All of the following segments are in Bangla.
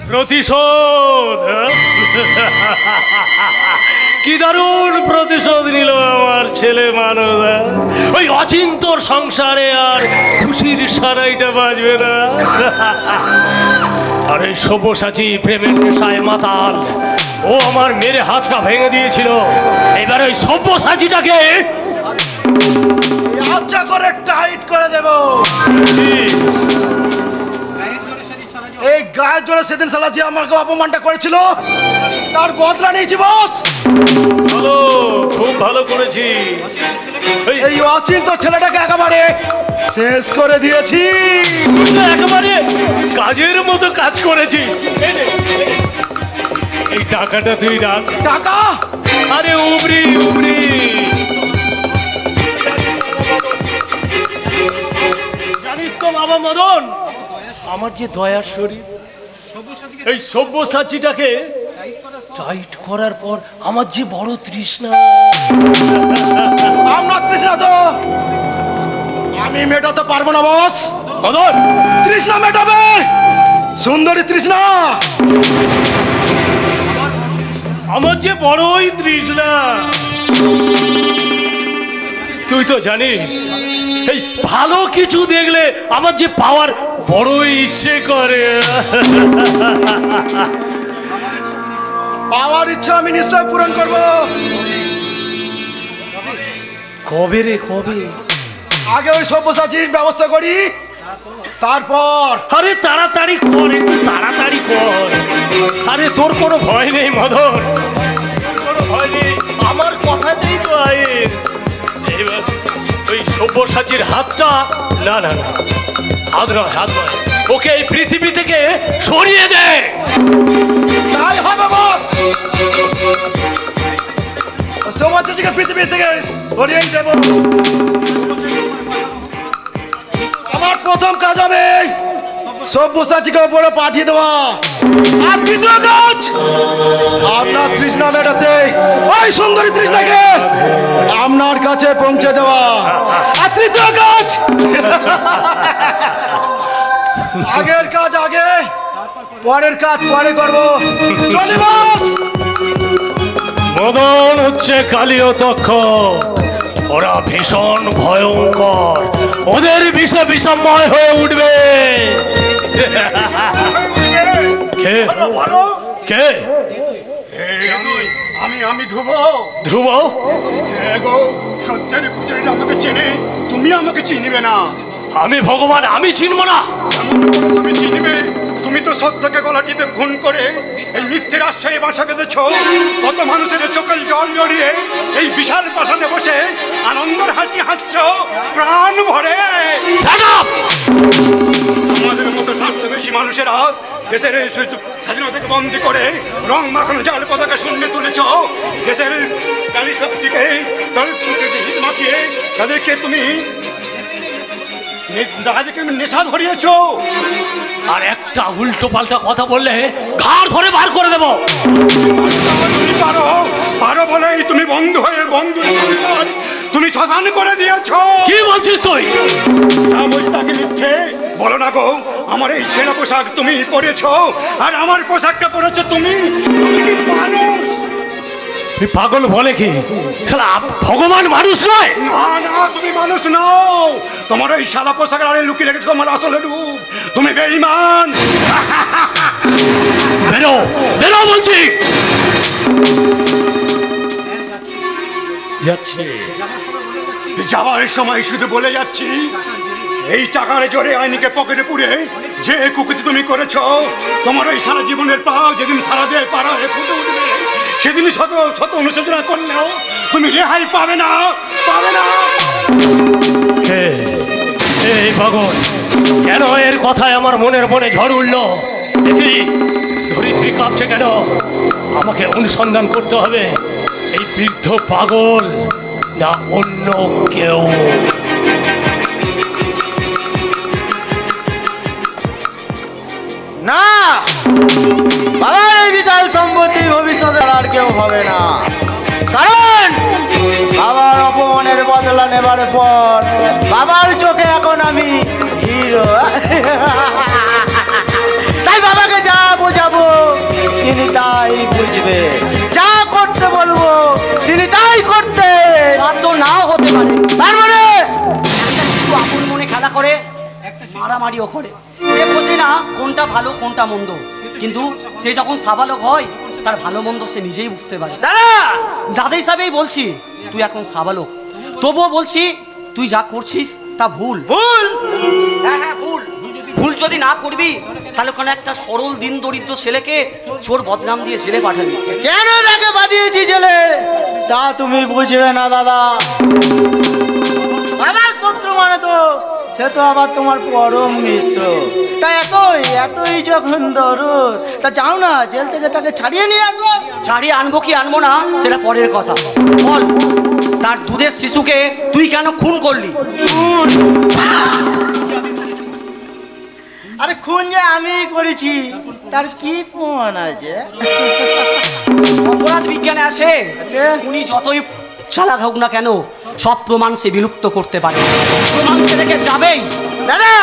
প্রতিশোধ। কি দারুণ প্রতিশোধ নিল আমার ছেলে মানুষ। ওই অচিন্তর সংসারে আর খুশির সারাইটা বাজবে না। আর এই সব্যসাচী প্রেমের নেশায় মাতাল, ও আমার মেরে হাতটা ভেঙে দিয়েছিল। এবার ওই সব্যসাচীটাকে আচ্ছা করে টাইট করে দেব। এই গায়ের জোরে সেদিন সালা যে আমাকে অপমানটা করেছিল তার বদলা নিয়েছি বস। ভালো, খুব ভালো করেছি। এই অচিন্ত ছেলেটাকে একেবারে শেষ করে দিয়েছি। একেবারে কাজের মতো কাজ করেছি। এই টাকাটা তুই রাখ। টাকা? আরে উবরি উবরি। জানিস তো বাবা মদন, আমার যে দয়ার শরীর, এই সব্যসাচীটাকে টাইট করার পর আমার যে বড় তৃষ্ণা। আমার তৃষ্ণা তো আমি মেটাতে পারবো না বস। মদন, তৃষ্ণা মেটাবে সুন্দরী তৃষ্ণা। আমার যে বড়ই তৃষ্ণা। তুই তো জানিস এই ভালো কিছু দেখলে আমার যে পাওয়ার বড়ই ইচ্ছে করে। পাওয়ার ইচ্ছা আমি নিশ্চয় পূরণ করব। কবে রে কবে? আগে ওই সব্যসাচীর ব্যবস্থা করি, তারপর। আরে তাড়াতাড়ি কর, একটু তাড়াতাড়ি কর। আরে তোর কোনো ভয় নেই মদন, কোনো ভয় নেই। আমার কথাতেই তো আইন। এবার ওই সব্যসাচীর হাতটা, না না না, হাত নয় হাত নয়, ওকে এই পৃথিবী থেকে সরিয়ে দে। তাই হবে বস। সব্যসাচীকে পৃথিবী থেকে সরিয়ে দেব। আমার প্রথম কাজ হবে সব্যসাচীকে উপরে পাঠিয়ে দেওয়া। আর দ্বিতীয় কাজ আপনার তৃষ্ণা মেটাতে ওই সুন্দরী তৃষ্ণাকে আপনার কাছে পৌঁছে দেওয়া। আর তৃতীয় কাজ আগের কাজ আগে, পরের কাজ পরে করবো। চলি বস। মদন হচ্ছে কালীয় তক্ষক, ওরা ভীষণ ভয়ঙ্কর, ওদের বিষে বিষময় হয়ে উঠবে। কে কে? আমি ধ্রুব। ধ্রুব? গো সত্যের পূজারীরা আমাকে চেনে, তুমি আমাকে চিনবে না। আমি ভগবান, আমি চিনব না? তুমি চিনবে। তুমি তো সত্যকে গলা টিপে খুন করে এই মিথ্যের আশ্রয়ে বাসা বেঁধেছ। কত মানুষের চোখের জল জড়িয়ে এই বিশাল প্রাসাদে বসে আনন্দের হাসি হাসছ প্রাণ ভরে। আমাদের মতো স্বার্থবেশী মানুষেরা দেশের স্বাধীনতাকে বন্দী করে রং মাখানো জাল পতাকা শূন্যে তুলেছ। দেশের নারী শক্তিকে হিস মাখিয়ে তাদেরকে তুমি নেশা ধরিয়েছ। আর একটা উল্টো পাল্টা কথা বললে ঘাড় ধরে বার করে দেব। পারো পারো বলেই তুমি বন্ধু হয়ে বন্ধুর সংসার তুমি শ্মশান করে দিয়েছ। কি বলছিস তুই? তাকে মিথ্যে বলো না গো। আমার এই ছেঁড়া পোশাক তুমি পরেছ আর আমার পোশাকটা পরেছ তুমি। তুমি কি মানুষ? পাগল বলে কি? শালা ভগবান মানুষ নয়? না না, তুমি মানুষ নও। তোমার ওই সাদা পোশাকের আড়ে লুকিয়ে রেখেছো তোমার আসলে রূপ। তুমি বেঈমান। বেরো বেরো বলছি। যাচ্ছি, যাওয়ার সময় শুধু বলে যাচ্ছি, এই টাকার জোরে আইনিকে পকেটে পুরে যে কুকুতি তুমি করেছ, তোমার ওই সারা জীবনের পাও যেদিন সারা দিয়ে পাড়া হয়ে ফুটে উঠবে, সেদিনই শত শত অনুশোচনা করলেও তুমি রেহাই পাবে না, পাবে না। এই পাগল, কেন এর কথায় আমার মনের মনে ঝড় উঠল? ধরিত্রী কাঁপছে কেন? আমাকে অনুসন্ধান করতে হবে। এই বৃদ্ধ পাগল না অন্য কেউ? না, বাবার এই বিশাল সম্পত্তি ভবিষ্যতে আর কেউ হবে না। কারণ বাবার অপমানের বদলা নেবার পর বাবার চোখে এখন আমি হিরো। তাই বাবাকে যা বোঝাবো তিনি তাই বুঝবে, যা করতে বলবো তিনি তাই করতে। বাধ্য নাও হতে পারে। তার মানে একটা শিশু আপন মনে খেলা করে, মারামারিও করে, সে বোঝে না কোনটা ভালো কোনটা মন্দ, কিন্তু সে যখন সাবালক হয় তার ভালো মন্দ সে নিজেই বুঝতে পারে। দাদা, দাদা হিসাবেই বলছি, তুই এখন সাবালক, তবুও বলছি তুই যা করছিস তা ভুল। ভুল? হ্যাঁ হ্যাঁ ভুল। ভুল যদি না করবি তাহলে কোনো একটা সরল দিন দরিদ্র ছেলেকে চোর বদনাম দিয়ে জেলে পাঠাবি। কেন তাকে পাঠিয়েছি জেলে তা তুমি বুঝবে না দাদা। আমার শত্রু মানে তো সে তো আবার তোমার পরম মিত্র, তা এতই যখন দরদ, তা যাও না জেল থেকে তাকে ছাড়িয়ে নিয়ে আসো। ছাড়িয়ে আনবো কি আনবো না সেটা পরের কথা। বল, তার দুধের শিশুকে তুই কেন খুন করলি? আরে খুন যে আমি করেছি তার কি প্রমাণ আছে? অপরাধ বিজ্ঞানে আসে, আছে? উনি যতই চালাক হোক না কেন সব প্রমাণ সে বিলুপ্ত করতে পারে। প্রমাণ সে রেখে যাবেই। দাদা,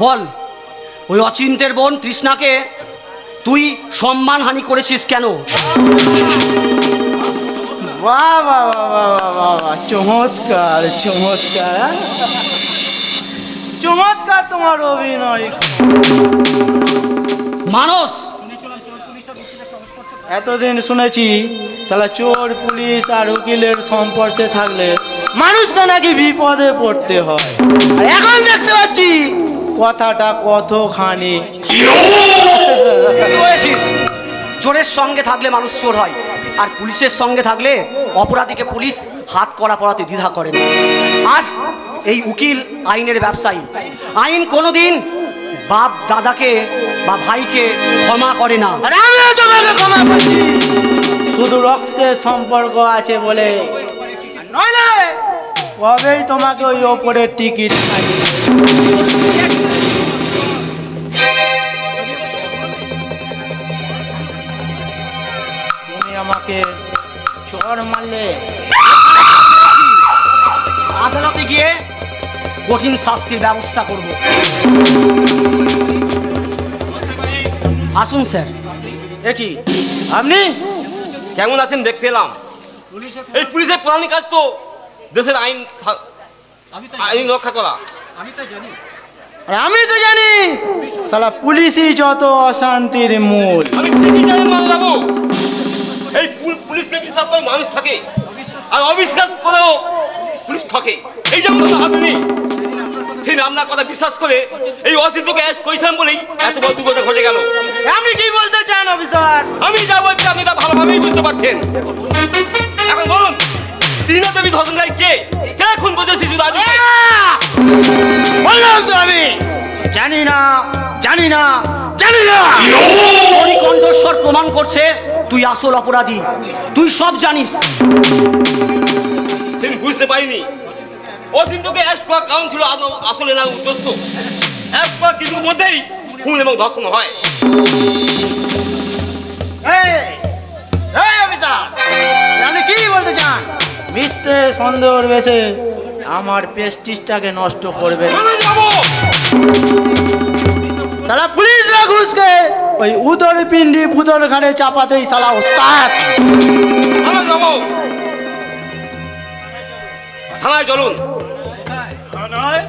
বল, ওই অচিন্তের বোন তৃষ্ণাকে তুই সম্মানহানি করেছিস কেন? বাহ বাহ বাহ বাহ বাহ বাহ, চমৎকার চমৎকার চমৎকার তোমার অভিনয়। মানস, এতদিন শুনেছি সালা চোর পুলিশ আর উকিলের সম্পর্কে থাকলে মানুষকে নাকি বিপদে পড়তে হয়, আর এখন দেখতে পাচ্ছি কথাটা কতখানি। কি বলেছিস? চোরের সঙ্গে থাকলে মানুষ চোর হয়, আর পুলিশের সঙ্গে থাকলে অপরাধীকে পুলিশ হাত করা পড়াতে দ্বিধা করে না। আর এই উকিল আইনের ব্যবসায়ী, আইন কোনোদিন বাপ দাদাকে বা ভাইকে ক্ষমা করে না। আর আমিও তোমাকে ক্ষমা করছি, শুধু রক্তের সম্পর্ক আছে বলে, নইলে কবেই তোমাকে ওই ওপরের টিকিট খাইয়ে। তুমি আমাকে চোর মারলে, আদালতে গিয়ে কঠিন শাস্তির ব্যবস্থা করব। আসুন স্যার। দেখি আপনি কেমন আছেন দেখতে এলাম। এই পুলিশের প্রধান কাজ তো দেশের আইন রক্ষা করা। আর আমি তো জানি সালা পুলিশই যত অশান্তির মূল। আমি ঠিকই জানি বাবু, এই পুলিশকে বিশ্বাস করে মানুষ থাকে, আর অবিশ্বাস করেও পুলিশ ঠকে। এই যেমন আপনি সেই আপনার কথা বিশ্বাস করে এই অচিন্তকে অ্যারেস্ট করেছিলাম বলেই এত বড় দুর্ঘটনা ঘটে গেল। আপনি কি বলতে চান অফিসার? আমি যা বলছি আপনি তা ভালোভাবেই বুঝতে পারছেন। এখন বলুন, তৃণা দেবী ধর্ষণকারী কে? কে খুন করেছে শিশু রাজুকে? বললাম তো আমি জানি না জানি না জানি না। তোরই কণ্ঠস্বর প্রমাণ করছে তুই আসল অপরাধী, তুই সব জানিস। সেদিন বুঝতে পারিনি অচিন্তকে অ্যারেস্ট করার কারণ ছিল আসলে না উদ্দেশ্য। অ্যারেস্ট করার কিছুর মধ্যেই খুন এবং ধর্ষণ হয়। এই অফিসার, আপনি কি বলতে চান? মিথ্যে সন্দেহর বেশে আমার প্রেস্টিজটাকে নষ্ট করবে। চলে যাবো। সালা পুলিশরা ঘুষকে ওই উদর পিন্ডি বুদর ঘাড়ে চাপাতেই সালা ওস্তাদ। আমরা যাবো। থানায় চলুন। থানায়?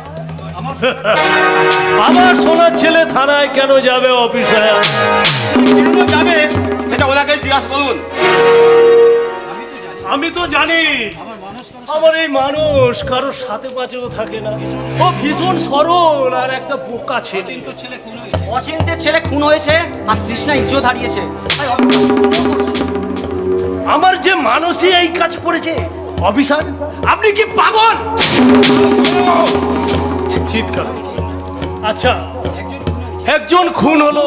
আমার সোনার ছেলে থানায় কেন যাবে অফিসার? কেন যাবে সেটা ওনাকে জিজ্ঞাসা করুন। আমি তো জানি আমার এই মানুষ কারোর সাথে পাচেও থাকে না, ও ভীষণ সরল আর একটা বোকা ছেলে। অচিন্তের ছেলে খুন হয়েছে আর তৃষ্ণা ইজ্জত হারিয়েছে, তাই অফিসার খুনও করছে। আমার যে মানুষই এই কাজ করেছে। অফিসার, আপনি কি পাগল? চিৎকার। আচ্ছা, একজন খুন হলো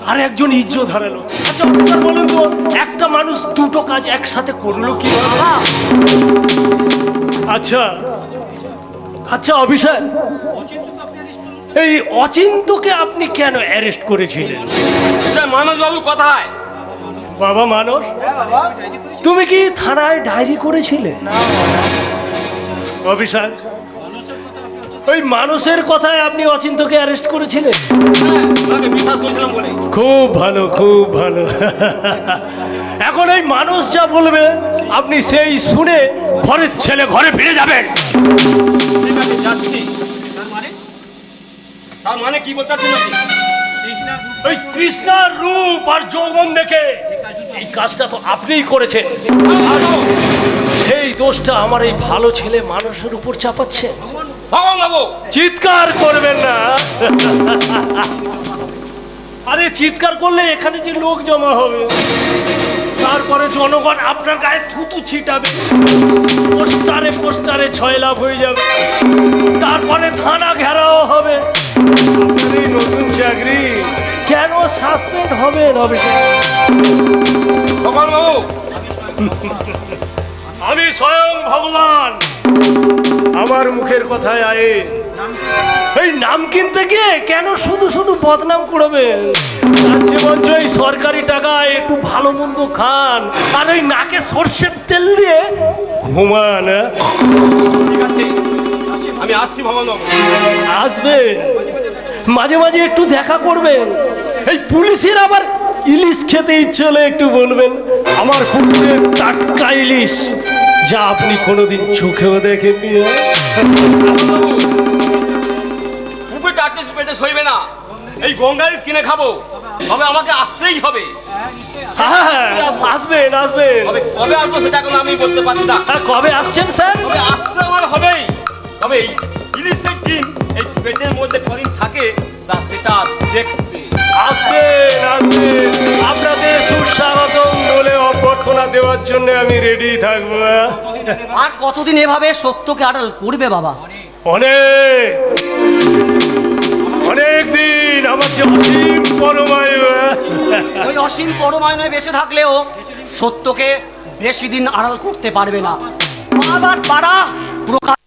আর একজন ইজ্জত হারালো। আচ্ছা অফিসার বলুন তো, একটা মানুষ দুটো কাজ একসাথে করলো কি? আচ্ছা আচ্ছা অফিসার, এই অচিন্তকে আপনি কেন অ্যারেস্ট করেছিলেন? মানসবাবু কোথায়? বাবা মানস, তুমি কি থানায় ডায়েরি করেছিলে? অফিসার, ওই মানুষের কথায় আপনি অচিন্তকে অ্যারেস্ট করেছিলেন? ওনাকে বিশ্বাস করেছিলাম বলে। খুব ভালো, খুব ভালো। এখন এই মানুষ যা বলবে আপনি সেই শুনে ঘরের ছেলে ঘরে ফিরে যাবেন। ঠিক আছে, যাচ্ছি। তার মানে কি বলতে চাচ্ছেন আপনি? ওই কৃষ্ণার রূপ আর যৌবন দেখে এই কাজটা তো আপনিই করেছেন, সেই দোষটা আমার এই ভালো ছেলে মানুষের উপর চাপাচ্ছে। ভগবান বাবু, চিৎকার করবেন না। আরে চিৎকার করলে এখানে যে লোক জমা হবে, তারপরে জনগণ আপনার গায়ে থুতু ছিটাবে, পোস্টারে পোস্টারে ছয়লাভ হয়ে যাবে, তারপরে থানা ঘেরাও হবে। আপনার এই নতুন চাকরি কেন সাসপেন্ড হবে? ভগবান বাবু, আমি স্বয়ং ভগবান, আমার মুখের কথায় আয়ে এই নাম কিনতে গিয়ে কেন শুধু শুধু বদনাম করবেন? তার চেয়ে বরঞ্চ এই সরকারি টাকায় একটু ভালো মন্দ খান আর ওই নাকে সর্ষের তেল দিয়ে ঘুমান। ঠিক আছে, আমি আসছি ভগবান বাবু। আসবেন, মাঝে মাঝে একটু দেখা করবেন। এই পুলিশের আবার ইলিশ খেতে ইচ্ছে হলে একটু বলবেন, আমার পুকুরের টাটকা ইলিশ, যা আপনি কোনোদিন চোখেও দেখেননি। বাবু, মুখে টাটকে পেটে সইবে না, এই গঙ্গার কিনে খাবো, তবে আমাকে আসতেই হবে। হ্যাঁ, আসবেন আসবেন। তবে কবে আসবো সেটা এখন আমি বলতে পারছি না। আর কবে আসছেন স্যার? তবে আসতে আমার হবেই। তবে এই ইলিশের ডিম এই পেটের মধ্যে কদিন থাকে তা সেটা দেখতে। আসবেন আসবেন, আপনাদের সুস্বাগতম বলে অভ্যর্থনা দেওয়ার জন্য আমি রেডি থাকবো। আর কতদিন এভাবে সত্যকে আড়াল করবে বাবা? অনেক অনেক দিন, আমার যে অসীম পরমায়ু। ওই অসীম পরমায়নায় বেঁচে থাকলেও সত্যকে বেশি দিন আড়াল করতে পারবে না। আবার পাড়া প্রকাশ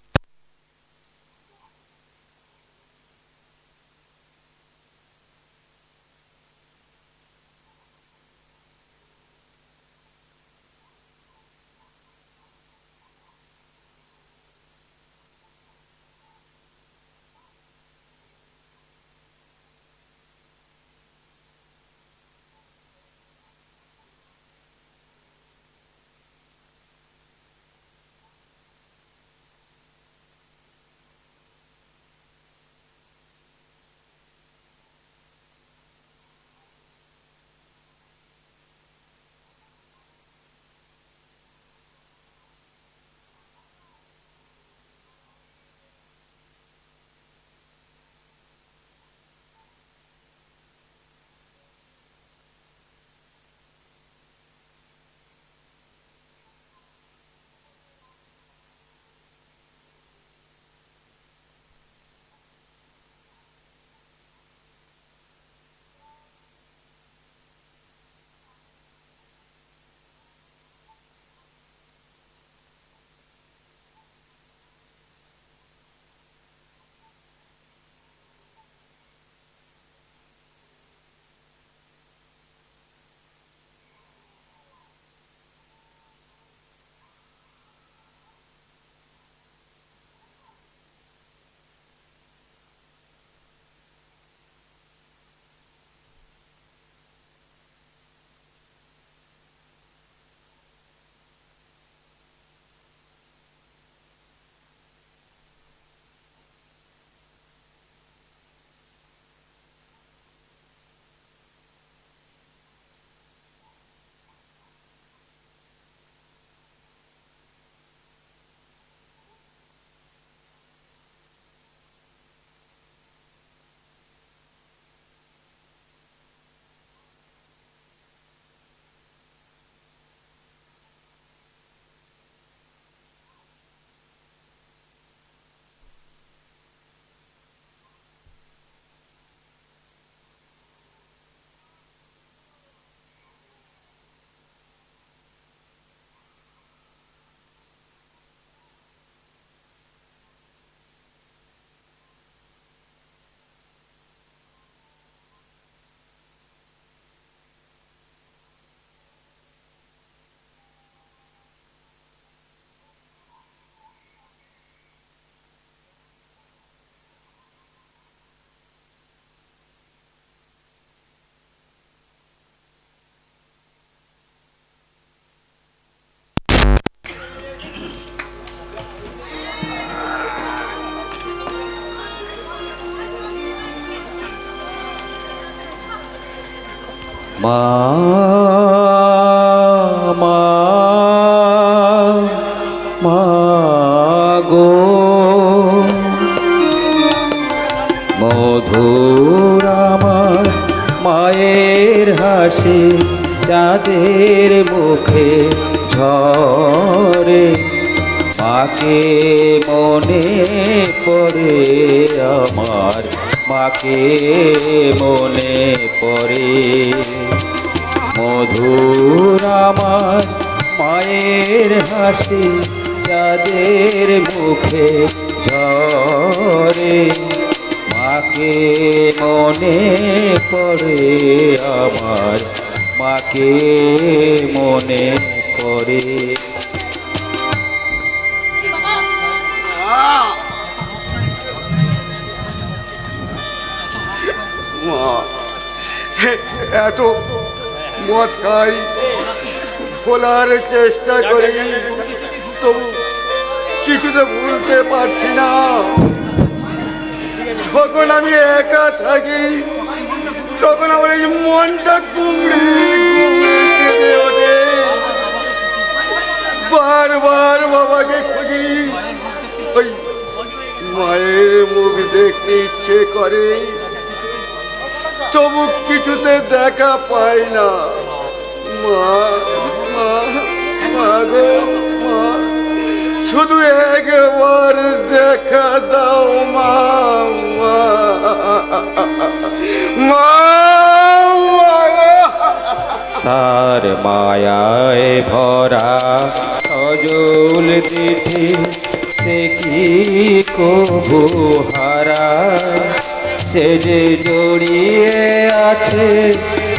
মা মা মা গো মধুর আমার মায়ের হাসি চাঁদের মুখে ঝরে মাকে মনে পড়ে আমার মাকে মনে পড়ে মধুর আমার মায়ের হাসি চাঁদের মুখে ঝরে মাকে মনে পড়ে আমার মাকে মনে পড়ে মা এত মদ খাই বলার চেষ্টা করি তবু কিছুতে ভুলতে পারছি না যখন আমি একা থাকি তখন আমার এই মনটা কুমড়ে কুমড়ে কেঁদে ওঠে বারবার বাবাকে খুঁজি ওই মায়ের মুখ দেখতে ইচ্ছে করে তবু কিছুতে দেখা পাই না মা মা মা গো মা শুধু একবার দেখা দাও মা মা মা তার মায়ায় ভরা সজল দিঠে সে কি কবু হারা সে যে জড়িয়ে আছে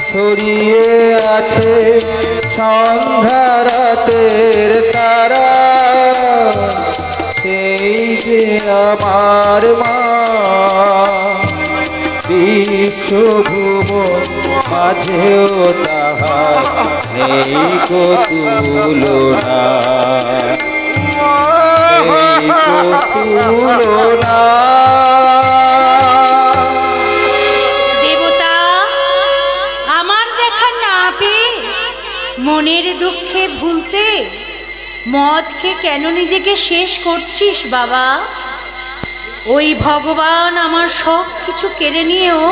ছড়িয়ে আছে সন্ধ্যা রাতের তারা সেই যে আমার মা বিশ্বভুবন মাঝেও তাহার নেই কো তুলনা নেই কো তুলনা দেবতা আমার দেখা না পেয়ে মনের দুঃখে ভুলতে মদ খেয়ে কেন নিজেকে শেষ করছিস বাবা? ওই ভগবান আমার সব কিছু কেড়ে নিয়েও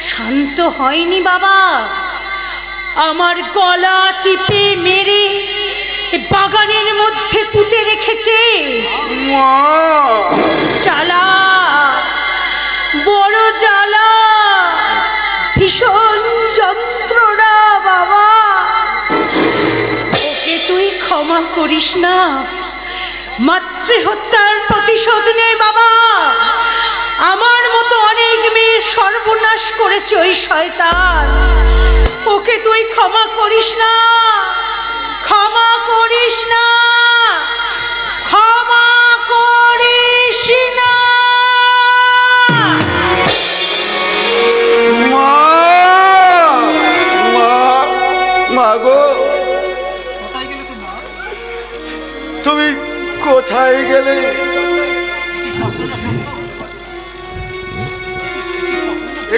শান্ত হয়নি বাবা। আমার গলা টিপে মেরে বাগানের মধ্যে পুঁতে রেখেছে। জ্বালা, বড় জ্বালা, ভীষণ যন্ত্রণা বাবা। ওকে তুই ক্ষমা করিস না, মাতৃহত্যার প্রতিশোধ নে বাবা। আমার মতো অনেক মেয়ের সর্বনাশ করেছে ওই শয়তান। ওকে তুই ক্ষমা করিস না, ক্ষমা করিস না, ক্ষমা করিস না। মা মা মা গো তুমি কোথায় গেলে?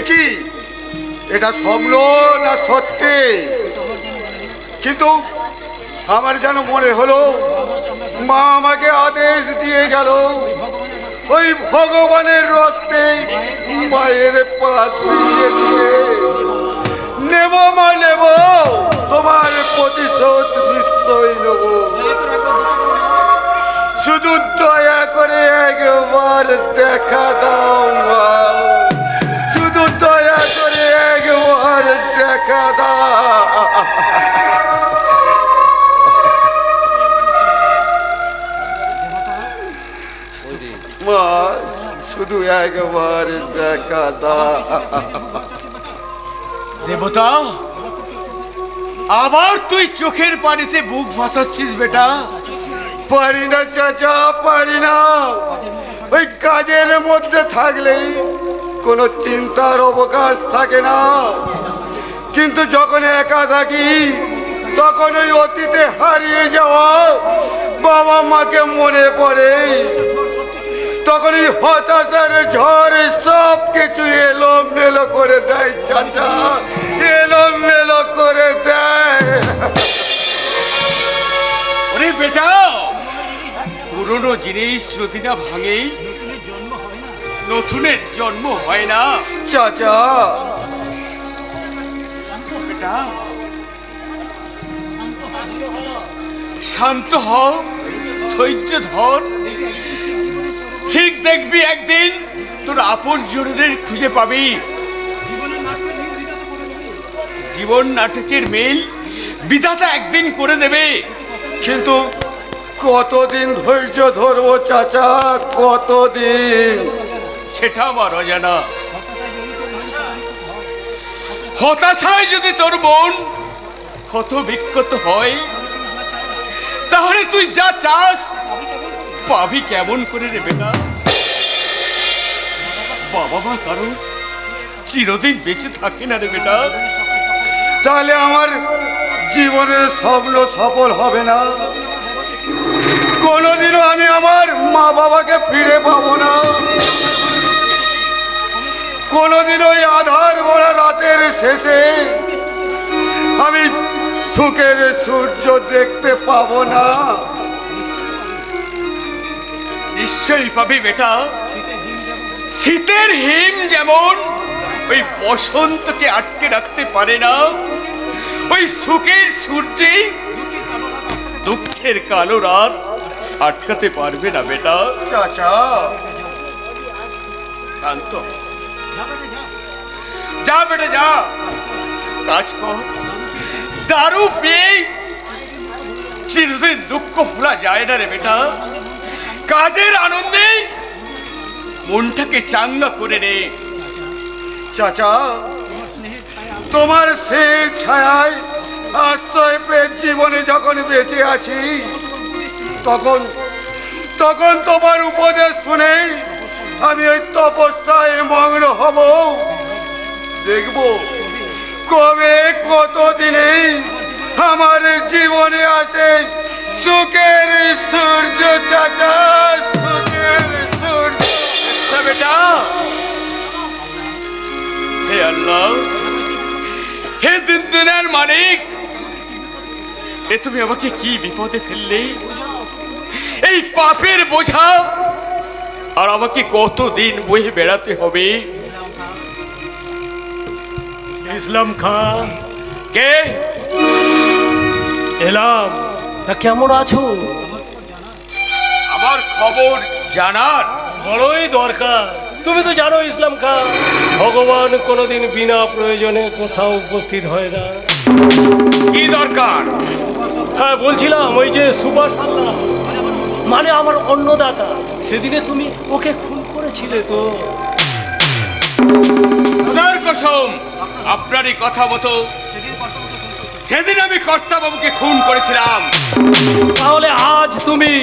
কি এটা স্বপ্ন না সত্যি? কিন্তু আমার যেন মনে হলো মা আমাকে আদেশ দিয়ে গেল ওই ভগবানের রক্তে মায়ের পা ধুইয়ে দিয়ে নেব মা নেব, তোমার প্রতিশোধ নিশ্চয় নেব। শুধু দয়া করে একবার দেখা দাও মা, শুধু দয়া করে একবার দেখা দাও। মা শুধু একবার দেখা দাও। দেবতা, আবার তুই চোখের পানিতে বুক ভাসাচ্ছিস বেটা? পারি না চাচা, পারি না। ওই কাজের মধ্যে থাকলেই কোনো চিন্তার অবকাশ থাকে না, কিন্তু যখন একা থাকি তখন ওই অতীতে হারিয়ে যাওয়া বাবা মাকে মনে পড়ে। তখন এই হতাশার ঝড় সব কিছু এলোমেলো করে দেয় চাচা, এলোমেলো বিষ যদি না ভাঙে নতুনের জন্ম হয় না। চাচা বেটা শান্ত হও, ধৈর্য ধর, ঠিক দেখবি একদিন তোর আপন জনদের খুঁজে পাবি। জীবন নাটকের মিল বিধাতা একদিন করে দেবে। কিন্তু কতদিন ধৈর্য ধরবো চাচা, কতদিন? সেটা আমার অজানা। হতাশায় যদি তোর মন ক্ষত বিক্ষত হয়, তাহলে তুই যা চাস পাবি কেমন করে রে বেটা? বাবা মা কারো চিরদিন বেঁচে থাকে না রে বেটা। তাহলে আমার জীবনের স্বপ্ন সফল হবে না, কোনোদিনও আমি আমার মা বাবাকে ফিরে পাবো না, কোনোদিনও ওই আধার ভরা রাতের শেষে আমি সুখের সূর্য দেখতে পাবো না। নিশ্চয়ই পাবি বেটা। শীতের হিম যেমন ওই বসন্তকে আটকে রাখতে পারে না, ওই সুখের সূর্যে দুঃখের কালো রাত আটকাতে পারবে না বেটা। চাচা শান্ত হ। যা বেটা যা, কাজ কর। দারু পেয়ে চিরদিন দুঃখ ভোলা যায় না রে বেটা। কাজের আনন্দে মনটাকে চাঙ্গা করে নে। চাচা তোমার সেই ছায়ায় আশ্রয় পেয়ে জীবনে যখন বেঁচে আছি, তখন তখন তোমার উপদেশ শুনে আমি ওই তপস্যায় মগ্ন হব। দেখব কবে কতদিনে আমার জীবনে আসে সুখের সূর্য। চাচা সুখের সূর্য। আচ্ছা বেটা, হে আল্লাহ, হে দিন দুনিয়ার মালিক, এ তুমি আমাকে কি বিপদে ফেললে? এই পাপের বোঝা আর আমাকে কতদিন বয়ে বেড়াতে হবে? ইসলাম খান, কে? এলাম। তা কেমন আছো? আমার খবর জানার বড়ই দরকার। তুমি তো জানো ইসলাম খান, ভগবান কোনোদিন বিনা প্রয়োজনে কোথাও উপস্থিত হয় না। কি দরকার? হ্যাঁ বলছিলাম, ওই যে সুভাষ আল্লাহ, মানে আমার অন্নদাতা, সেদিনে তুমি ওকে খুন করেছিলে তো? খোদার কসম, আপনারই কথা মতো সেদিন আমি কর্তাবাবুকে খুন করেছিলাম। তাহলে আজ তুমি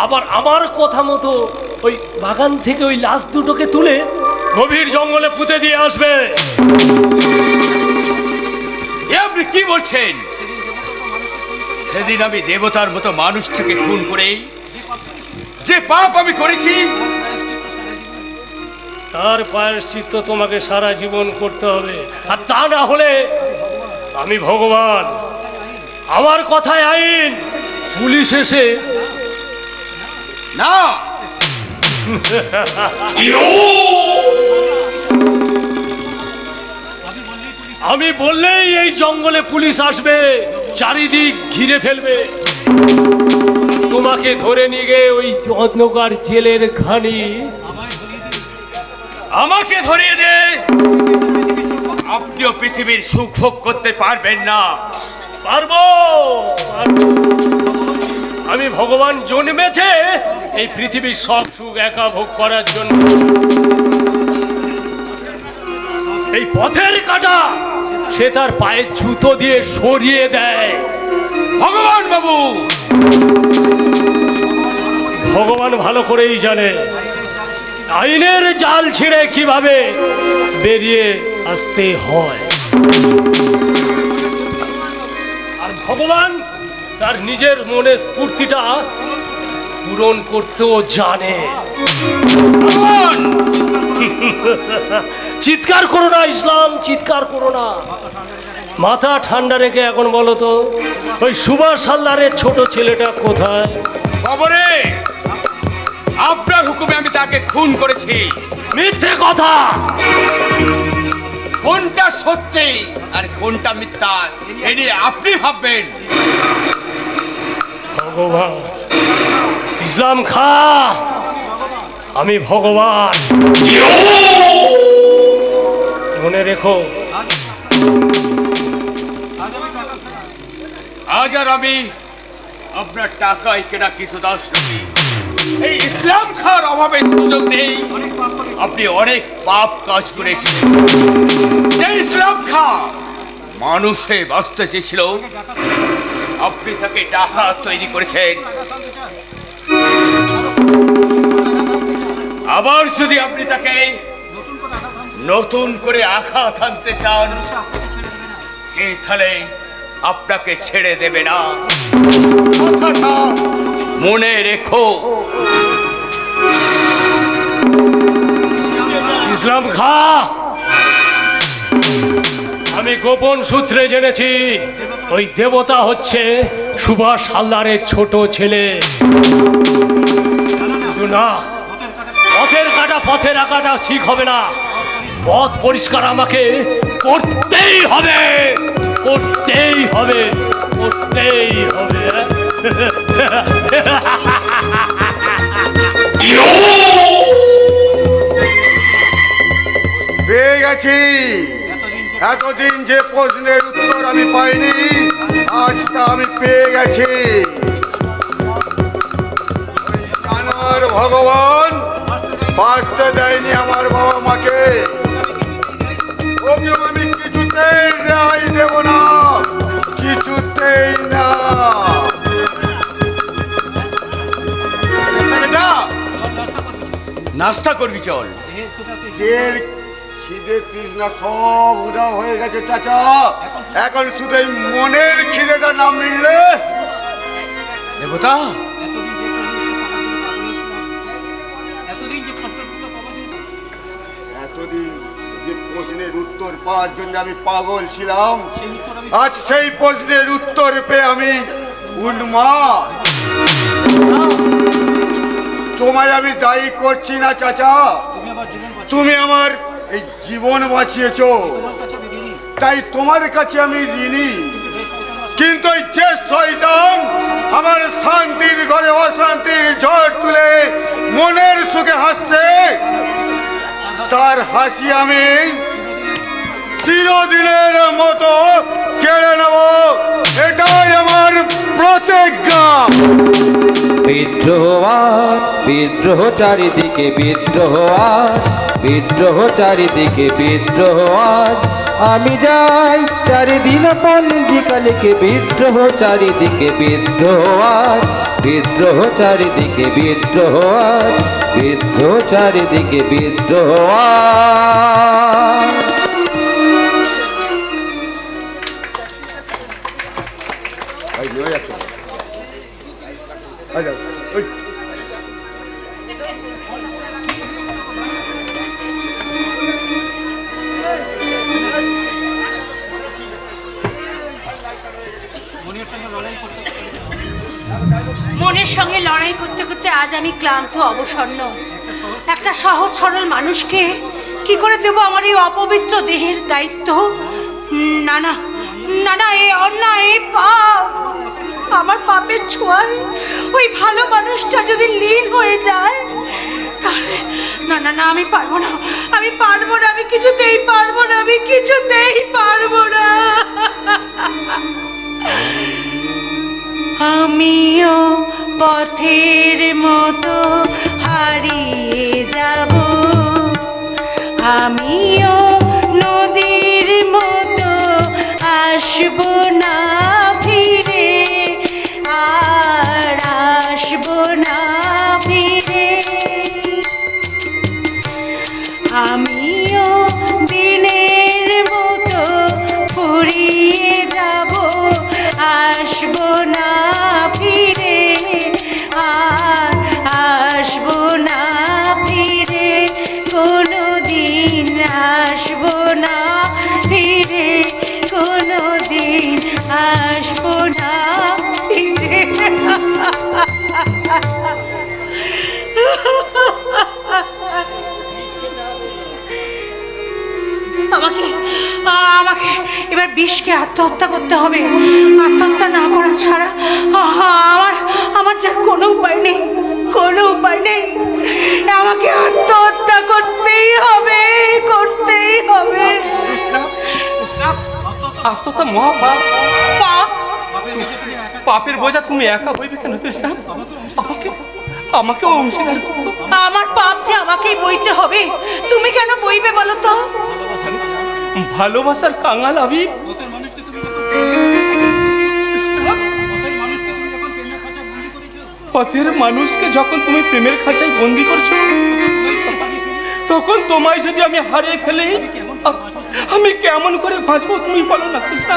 আবার আমার কথা মতো ওই বাগান থেকে ওই লাশ দুটোকে তুলে গভীর জঙ্গলে পুঁতে দিয়ে আসবে। এ আপনি কি বলছেন? সেদিন আমি দেবতার মতো মানুষটাকে খুন করে যে পাপ আমি করেছি, তার প্রায়শ্চিত্ত তোমাকে সারা জীবন করতে হবে। আর তা না হলে আমি ভগবান, আমার কথায় আইন, পুলিশ এসে না। আমি বললেই এই জঙ্গলে পুলিশ আসবে, চারিদিক ঘিরে ফেলবে, তোমাকে ধরে নিয়ে গিয়ে ওই অন্ধকার জেলের ঘানি আমাকে ধরিয়ে দে। আপনিও পৃথিবীর সুখ ভোগ করতে পারবেন না। পারবো, পারবো। আমি ভগবান জন্মেছে এই পৃথিবীর সব সুখ একা ভোগ করার জন্য। এই পথের কাঁটা সে তার পায়ে জুতো দিয়ে সরিয়ে দেয়। ভগবান বাবু, ভগবান ভালো করেই জানে আইনের জাল ছিঁড়ে কিভাবে বেরিয়ে আসতে হয়। আর ভগবান তার নিজের মনের স্ফূর্তিটা পূরণ করতেও জানে। চিৎকার করো না ইসলাম, চিৎকার করো না। মাথা ঠান্ডা রেখে এখন বলো তো, ওই সুভাষ হালদারের ছোট ছেলেটা কোথায়? বাবরে আপনার হুকুমে আমি তাকে খুন করেছি। মিথ্যে কথা। কোনটা সত্যি আর কোনটা মিথ্যা এ নিয়ে আপনি ভাববেন। ভগবান, ইসলাম খা, আমি ভগবান। মনে রেখো, আজ আর আমি আপনার টাকায় কেনা কিছু দাস নই। এই ইসলাম খার অভাবে সুযোগ নেই আপনি অনেক পাপ কাজ করেছেন। যে ইসলাম খা মানুষ হয়ে বাঁচতে চেয়েছিল, আপনি তাকে টাকা তৈরি করেছেন। আবার যদি আপনি তাকে নতুন করে আঘাত আনতে চান, সে তাহলে আপনাকে ছেড়ে দেবে না। কথাটা মনে রেখো। ইসলাম খা, আমি গোপন সূত্রে জেনেছি ওই দেবতা হচ্ছে সুভাষ হালদারের ছোট ছেলে। কিন্তু না, পথের কাটা পথে রাখাটা ঠিক হবে না। পথ পরিষ্কার আমাকে করতেই হবে, করতেই হবে, করতেই হবে। পেয়ে গেছি। এতদিন যে প্রশ্নের উত্তর আমি পাইনি, আজ তা আমি পেয়ে গেছি। ওই জানোয়ার ভগবান বাঁচতে দেয়নি আমার বাবা মাকে। ওকে আমি কিছুতেই রেহাই দেব না, কিছুতেই না। নাস্তা করবি চল। তেল খিদে তৃষ্ণা সব উধাও হয়ে গেছে চাচা। এখন শুধু এই মনের খিদেটা না মিললে। দেবতা, এতদিন যে প্রশ্নের উত্তর পাওয়ার জন্য আমি পাগল ছিলাম, আজ সেই প্রশ্নের উত্তর পেয়ে আমি উন্মাদ। তোমায় আমি দায়ী করছি না চাচা, তুমি আমার এই জীবন বাঁচিয়েছো, তাই তোমার কাছে আমি ঋণী। কিন্তু এই যে শয়তান আমার শান্তির ঘরে অশান্তির ঝড় তুলে মনের সুখে হাসছে, তার হাসি আমি চিরদিনের মতো কেড়ে নেব, এটাই আমার প্রতিজ্ঞা। বিদ্রোহ আজ, বিদ্রোহ চারিদিকে, বিদ্রোহ আজ, বিদ্রোহ চারিদিকে, বিদ্রোহ আজ। আমি যাই চারিদিন পঞ্জিকালিকে, বিদ্রোহ চারিদিকে, বিদ্রোহ আজ, বিদ্রোহ চারিদিকে, বিদ্রোহ আজ, বিদ্রোহ চারিদিকে, বিদ্রোহ আজ। মনের সঙ্গে লড়াই করতে করতে আজ আমি ক্লান্ত অবসন্ন। একটা সহজ সরল মানুষকে কি করে দেব আমার এই অপবিত্র দেহের দায়িত্ব? না না না না, এই অন্যায়, এই পাপ, আমার পাপের ছোঁয়ায় ওই ভালো মানুষটা যদি লীন হয়ে যায় তাহলে না না না, আমি পারবো না, আমি পারবো না, আমি কিছুতেই পারবো না, আমি কিছুতেই পারবো না। আমিও পথের মতো হারিয়ে যাব, আমিও নদীর মতো আসবো না ফিরে, আর আসবো না ফিরে। আমিও দিনের মতো ফুরিয়ে যাব, আসবো না ফিরে, আর আসবো না ফিরে, কোনো দিন আসবো না ফিরে, কোনো দিন আসবো না ফিরে। আমাকে আমাকে এবার বিষকে আত্মহত্যা করতে হবে। আত্মহত্যা না করা ছাড়া আমার আমার যার কোনো উপায় নেই, কোনো উপায় নেই। আমাকে আত্মহত্যা করতেই হবে, করতেই হবে। আত্মহত্যা মহাপাপ। পাপ? পাপের বোঝা তুমি একা বইবে কেন তৃষ্ণা? আমাকে অংশীদার করো। আমার পাপ যে আমাকেই বইতে হবে, তুমি কেন বইবে বলো তো? ভালোবাসার কাঙাল আমি। পথের মানুষকে যখন তুমি প্রেমের খাঁচায় বন্দি করছো, তখন তোমায় যদি আমি হারিয়ে ফেলি, আমি কেমন করে বাঁচবো তুমি বলো না কৃষ্ণা?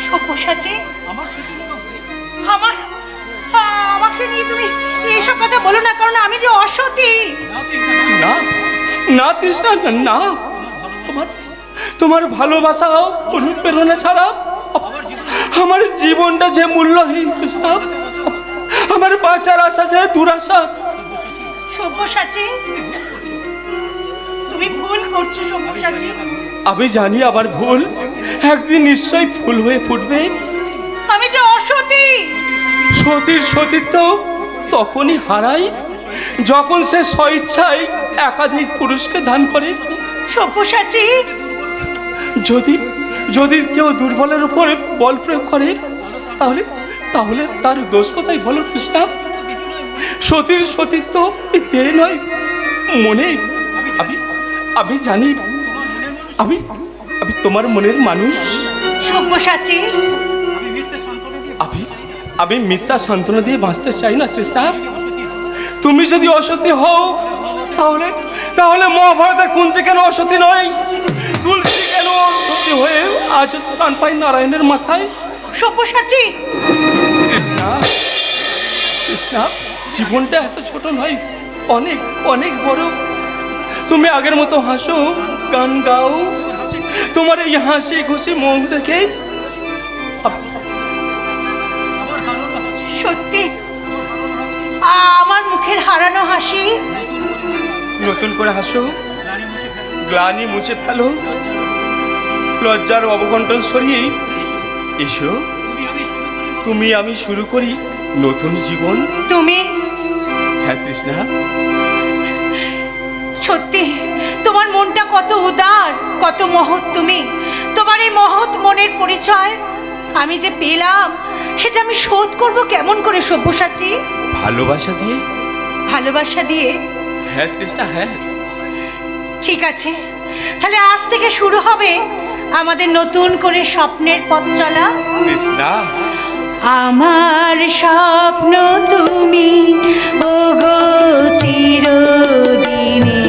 সব্যসাচী, আমার আমাকে নিয়ে তুমি এইসব কথা বলো না, কারণ আমি যে অসতী। না না তৃষ্ণা, না। তোমার তোমার ভালোবাসা অনুপ্রেরণা ছাড়া আমার জীবনটা যে মূল্যহীন তৃষ্ণা। আমার বাঁচার আশা যে দুরাশা। সব্যসাচী, তুমি ভুল করছো সব্যসাচী। আমি জানি আমার ভুল একদিন নিশ্চয়ই ফুল হয়ে ফুটবে। আমি যে অসতী। সতীর সতীত্ব তখনই হারায় যখন সে স্বইচ্ছায় একাধিক পুরুষকে দান করে। সব্যসাচী, যদি যদি কেউ দুর্বলের উপরে বল প্রয়োগ করে, তাহলে তাহলে তার দোষ কোথায় বলো কৃষ্ণা? সতীর সতীত্ব দেহে নয়, মনে। আমি আমি জানি আমি আমি তোমার মনের মানুষ। সব্যসাচী, আমি আমি মিথ্যা সান্ত্বনা দিয়ে বাঁচতে চাই না তৃষ্ণা। তুমি যদি অসতী হও, তাহলে তাহলে মহাভারতের কুন্তি কেন অসতী নয়? তুলসী কেন সতী হয়ে আজ স্থান পায় নারায়ণের মাথায়? সব্যসাচী, কৃষ্ণা কৃষ্ণা, জীবনটা এত ছোট নয়, অনেক অনেক বড়। তুমি আগের মতো হাসো, গান গাও। তোমার এই হাসি খুশি মুখ দেখে সত্যি আমার মুখের হারানো হাসি নতুন করে হাসো, গ্লানি মুছে ফেলো, লজ্জার অবকণ্ঠন সরিয়ে এসো। তুমি আমি শুরু করি নতুন জীবন। তুমি হ্যাঁ তৃষ্ণা, সত্যি তোমার মনটা কত উদার, কত মহৎ। তুমি তোমার এই মহৎ মনের পরিচয় আমি যে পেলাম, সেটা আমি শোধ করব কেমন করে সব্যসাচী? ভালোবাসা দিয়ে। ভালোবাসা দিয়ে? হ্যাঁ তৃষ্ণা, হ্যাঁ। ঠিক আছে, তাহলে আজ থেকে শুরু হবে আমাদের নতুন করে স্বপ্নের পথ চলা। তৃষ্ণা, আমার স্বপ্ন তুমি ওগো চিরদিনে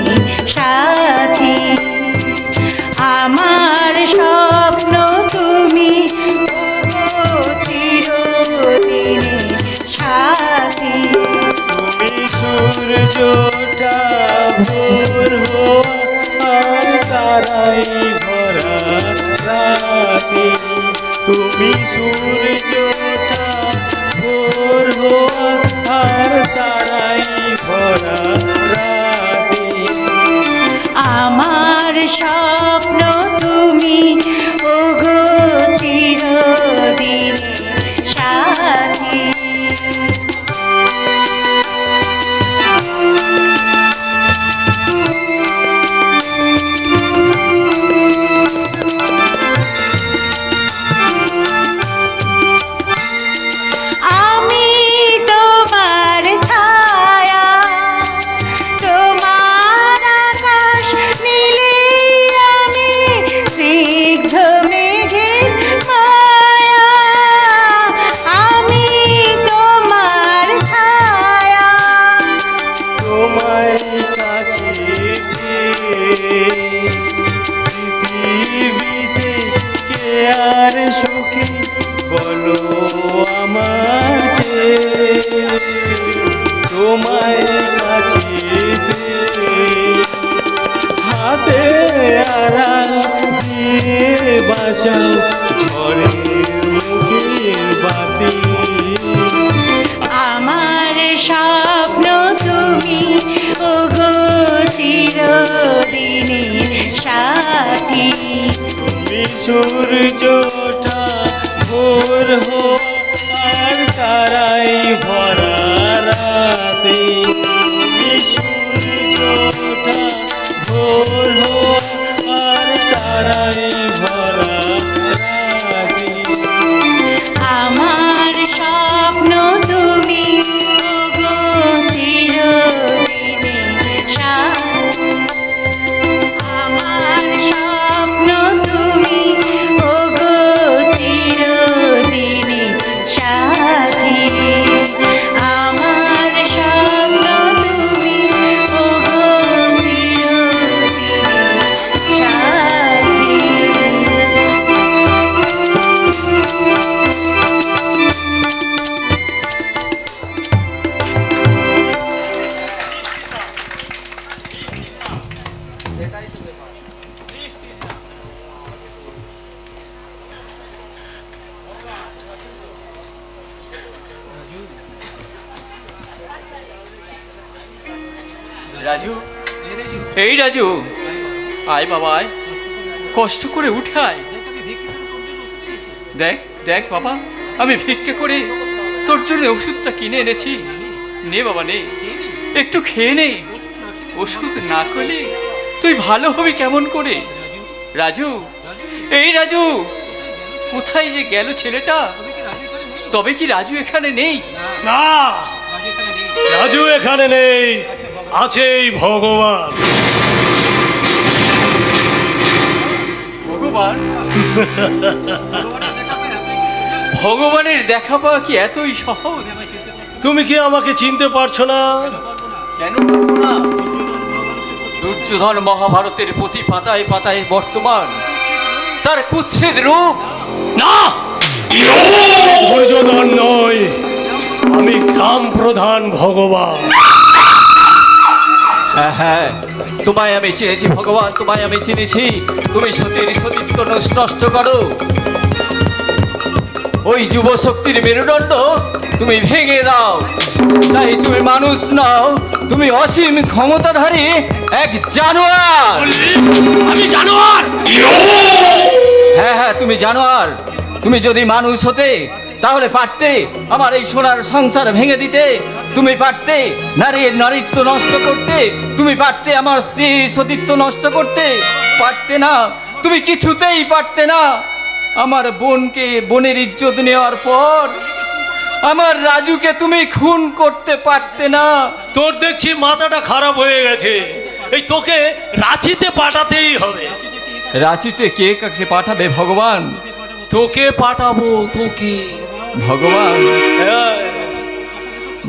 সাথী। আমার স্বপ্ন তুমি ওগো চিরদিনে সাথী। তুমি সূর্যটা ভোর হওয়ার তারাই ভরা রাতে। তুমি সূর্যটা ভোর হওয়ার তারাই ভরা রাতে। আমার স্বপ্ন তুমি ওগো চিরদিনে সাথী। আমি তোমার ছায়া, তোমার আকাশ নীলে, আমি স্নিগ্ধ মেঘের মায়া। আমি তোমার ছায়া, তোমার কাছে পৃথিবীতে কে আর সুখী বলো আমার চেয়ে। তোমার কাছে হাতে আড়াল দিয়ে বাঁচাও ঝড়ের মুখের বাতি। আমার স্বপ্ন তুমি চিরদিনের সাথী। তুমি সূর্য ওঠা ভোর হো আর তারাই ভরা রাতে, তুমি সূর্য ওঠা ভোর হো আর তারাই ভরা রাতে। আমার স্বপ্ন তুমি ওগো চিরদিনের সাথী। আমার স্বপ্ন তুমি ওগো চিরদিনের সাথী। আমার স্বপ্ন তুমি ওগো চিরদিনের সাথী। রাজু, এই রাজু, আয় বাবা আয়, কষ্ট করে উঠে আয়। দেখ দেখ বাবা, আমি ভিক্ষে করে তোর জন্য ওষুধটা কিনে এনেছি। নে বাবা নে, একটু খেয়ে নে। ওষুধ না করলে তুই ভালো হবি কেমন করে? রাজু, এই রাজু, কোথায় যে গেল ছেলেটা? তবে কি রাজু এখানে নেই? না, রাজু এখানে নেই, আছে এই ভগবান। ভগবান? ভগবানের দেখা পাওয়া কি এতই সহজ? তুমি কি আমাকে চিনতে পারছো না? কেন পারবো না? দুর্যোধন মহাভারতের প্রতি পাতায় পাতায় বর্তমান, তার কুৎসিত রূপ। না, দুর্যোধন নয়, আমি গ্রাম প্রধান ভগবান। হ্যাঁ হ্যাঁ, তোমায় আমি চিনেছি ভগবান, তোমায় আমি চিনেছি। তুমি সতীর সতীত্ব নষ্ট করো, ওই যুব শক্তির মেরুদণ্ড তুমি ভেঙে দাও। তাই তুমি মানুষ নও, তুমি অসীম ক্ষমতাধারী এক জানোয়ার। আমি জানোয়ার? হ্যাঁ হ্যাঁ, তুমি জানোয়ার। তুমি যদি মানুষ হতে তাহলে পারতে আমার এই সোনার সংসার ভেঙে দিতে। তুমি পারতে নারীর নারীত্ব নষ্ট করতে। তুমি পারতে আমার স্ত্রীর সতীত্ব নষ্ট করতে। পারতে না, তুমি কিছুতেই পারতে না। আমার বোনকে, বোনের ইজ্জত নেওয়ার পর আমার রাজুকে তুমি খুন করতে পারতে না। তোর দেখছি মাথাটা খারাপ হয়ে গেছে। এই তোকে রাঁচিতে পাঠাতেই হবে। রাঁচিতে কে কাকে পাঠাবে ভগবান? তোকে পাঠাবো, তোকে। ভগবান, হ্যাঁ।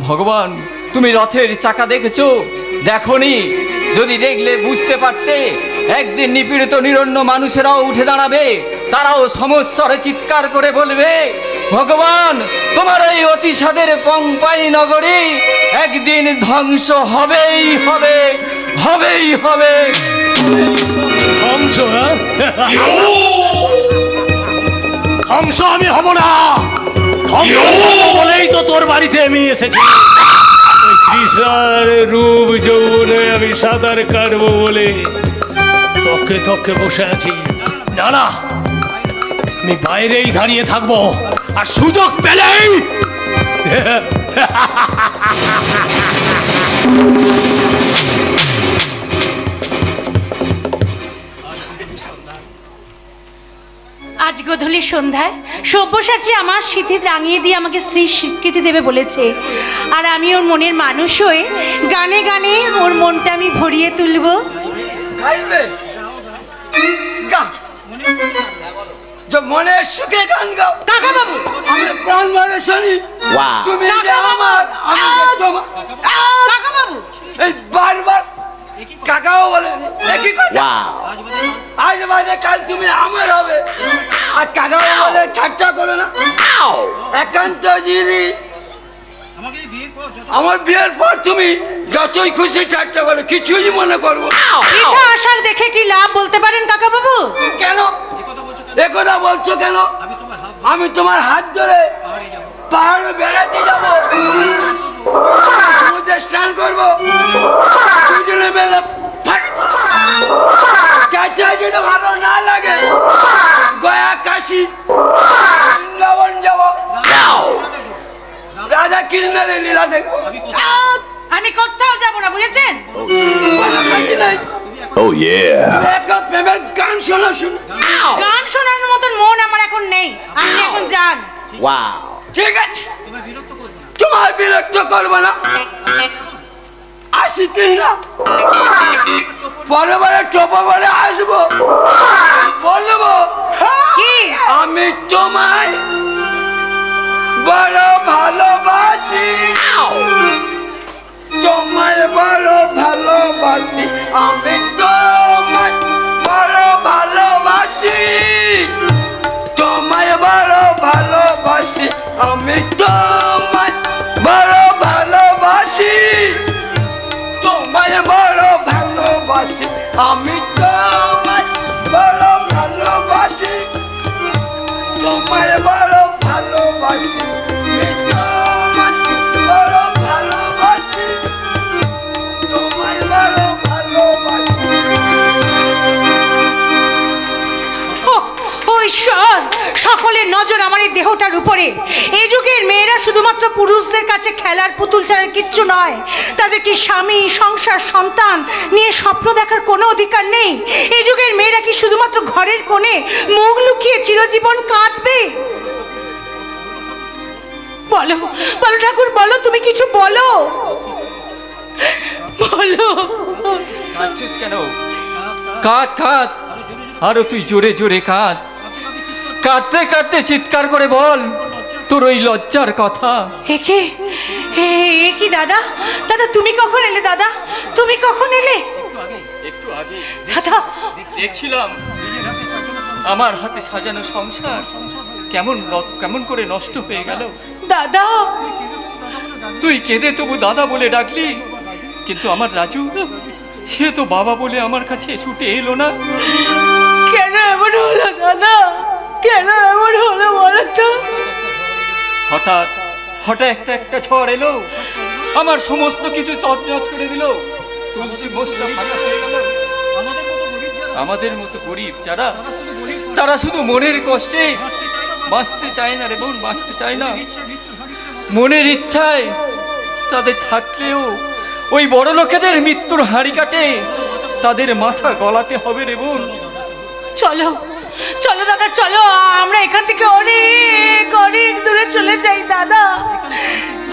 ভগবান, তুমি রথের চাকা দেখেছো? দেখোনি? যদি দেখলে বুঝতে পারতে, একদিন নিপীড়িত নিরন্ন মানুষেরাও উঠে দাঁড়াবে। তারাও সমস্বরে চিৎকার করে বলবে, ভগবান, তোমার এই অতিসাদের পংপাই নগরী একদিন ধ্বংস হবেই হবে, হবেই হবে। ধ্বংস? ধ্বংস আমি হব না। ধ্বংস বলেই তো তোর বাড়িতে আমি এসেছি। কৃষ্ণার রূপ যৌবনে আমি সাঁতার কাটবো বলে তকে তকে বসে আছি। না না, আমি বাইরেই দাঁড়িয়ে থাকবো, আর সুযোগ পেলেই আজ গোধূলি সন্ধ্যায় সব্যসাচী আমার সিঁথি রাঙিয়ে দিয়ে আমাকে স্ত্রীর স্বীকৃতি দেবে বলেছে। আর আমি ওর মনের মানুষ হয়ে গানে গানে ওর মনটা আমি ভরিয়ে তুলবো। মনের সুখে গান গাও কাকা বাবু, আমি প্রাণ ভরে শুনি। তুমি যে আমার, আমি যে তোমার। কাকা বাবু, এই বারবার কাকাও বলে একই কথা। আজ বাজে কাল তুমি আমার হবে, আর কাকাও বলে ঠাট্টা করো না। একান্ত যদি আমার বিয়ের পর তুমি যতই খুশি ঠাট্টা করো, কিছুই মনে করবো না। পিঠা আশার দেখে কি লাভ বলতে পারেন কাকা বাবু? কেন একথা বলছো কেন? আমি তোমার হাত ধরে পাহাড়ে বেড়াতে যাবো, সমুদ্রে স্নান করবো, দুজনে মেলে ফাটি চাচা যদি ভালো না লাগে গয়া কাশি লবণ যাব রাজা কৃষ্ণের লীলা দেখবো। আমি কোথাও যাব না, বুঝেছেন? কোনো কাজ নাই। একটা প্রেমের গান শোনা শুনো। গান শোনানোর মতন মন আমার এখন নেই, আপনি এখন যান। ঠিক আছে, তোমার বিরক্ত করবো না। আসিতেই না, পরে পরে টোপো করে আসবো, বলবো কি? আমি তোমায় বড় ভালোবাসি, তোমায় বড় ভালোবাসি, আমি তোমায় বড় ভালোবাসি, তোমায় বড় ভালোবাসি, আমি তোমায় বড় ভালোবাসি, তোমায় বড় ভালোবাসি, আমি তোমায় বড় ভালোবাসি, তোমায় বড় ভালোবাসি, আমি তোমায় বড় ভালোবাসি, তোমায় বড় ভালোবাসি। ও ঈশ্বর, সকলের নজর আমার এই দেহটার উপরে। এই যুগের মেয়েরা শুধুমাত্র পুরুষদের কাছে খেলার পুতুল ছাড়া কিচ্ছু নয়। তাদের কি স্বামী, সংসার, সন্তান নিয়ে স্বপ্ন দেখার কোনো অধিকার নেই? এই যুগের মেয়েরা কি শুধুমাত্র ঘরের কোণে মুখ লুকিয়ে চিরজীবন কাঁদবে? বলো বলো ঠাকুর, বলো, তুমি কিছু বলো, বলো। কাঁদছিস কেন? কাঁদ কাঁদ, আরো তুই জোরে জোরে কাঁদ। কাঁদতে কাঁদতে চিৎকার করে বল তোর ওই লজ্জার কথা। একে এ কি দাদা? দাদা তুমি কখন এলে? দাদা তুমি কখন এলে? একটু আগে দাদা দেখছিলাম আমার হাতে সাজানো সংসার কেমন করে নষ্ট হয়ে গেল। দাদা তুই কেঁদে তবু দাদা বলে ডাকলি, কিন্তু আমার রাজু সে তো বাবা বলে আমার কাছে ছুটে এলো না। কেন এমন হলো দাদা? কেন এমন হলো বলো তো? হঠাৎ হঠাৎ একটা ঝড় এলো, আমার সমস্ত কিছু তছনছ করে দিল। তুলসী মোষটা ফাঁকা হয়ে গেল। আমাদের মতো গরিব যারা, তারা শুধু মনের কষ্টে বাঁচতে চায় না রে বোন, বাঁচতে চায় না। মনের ইচ্ছায় তাদের থাকলেও ওই বড় লোকেদের মৃত্যুর হাঁড়ি কাটে তাদের মাথা গলাতে হবে রে বোন। চলো চলো দাদা, চলো আমরা এখান থেকে অনেক অনেক দূরে চলে যাই দাদা,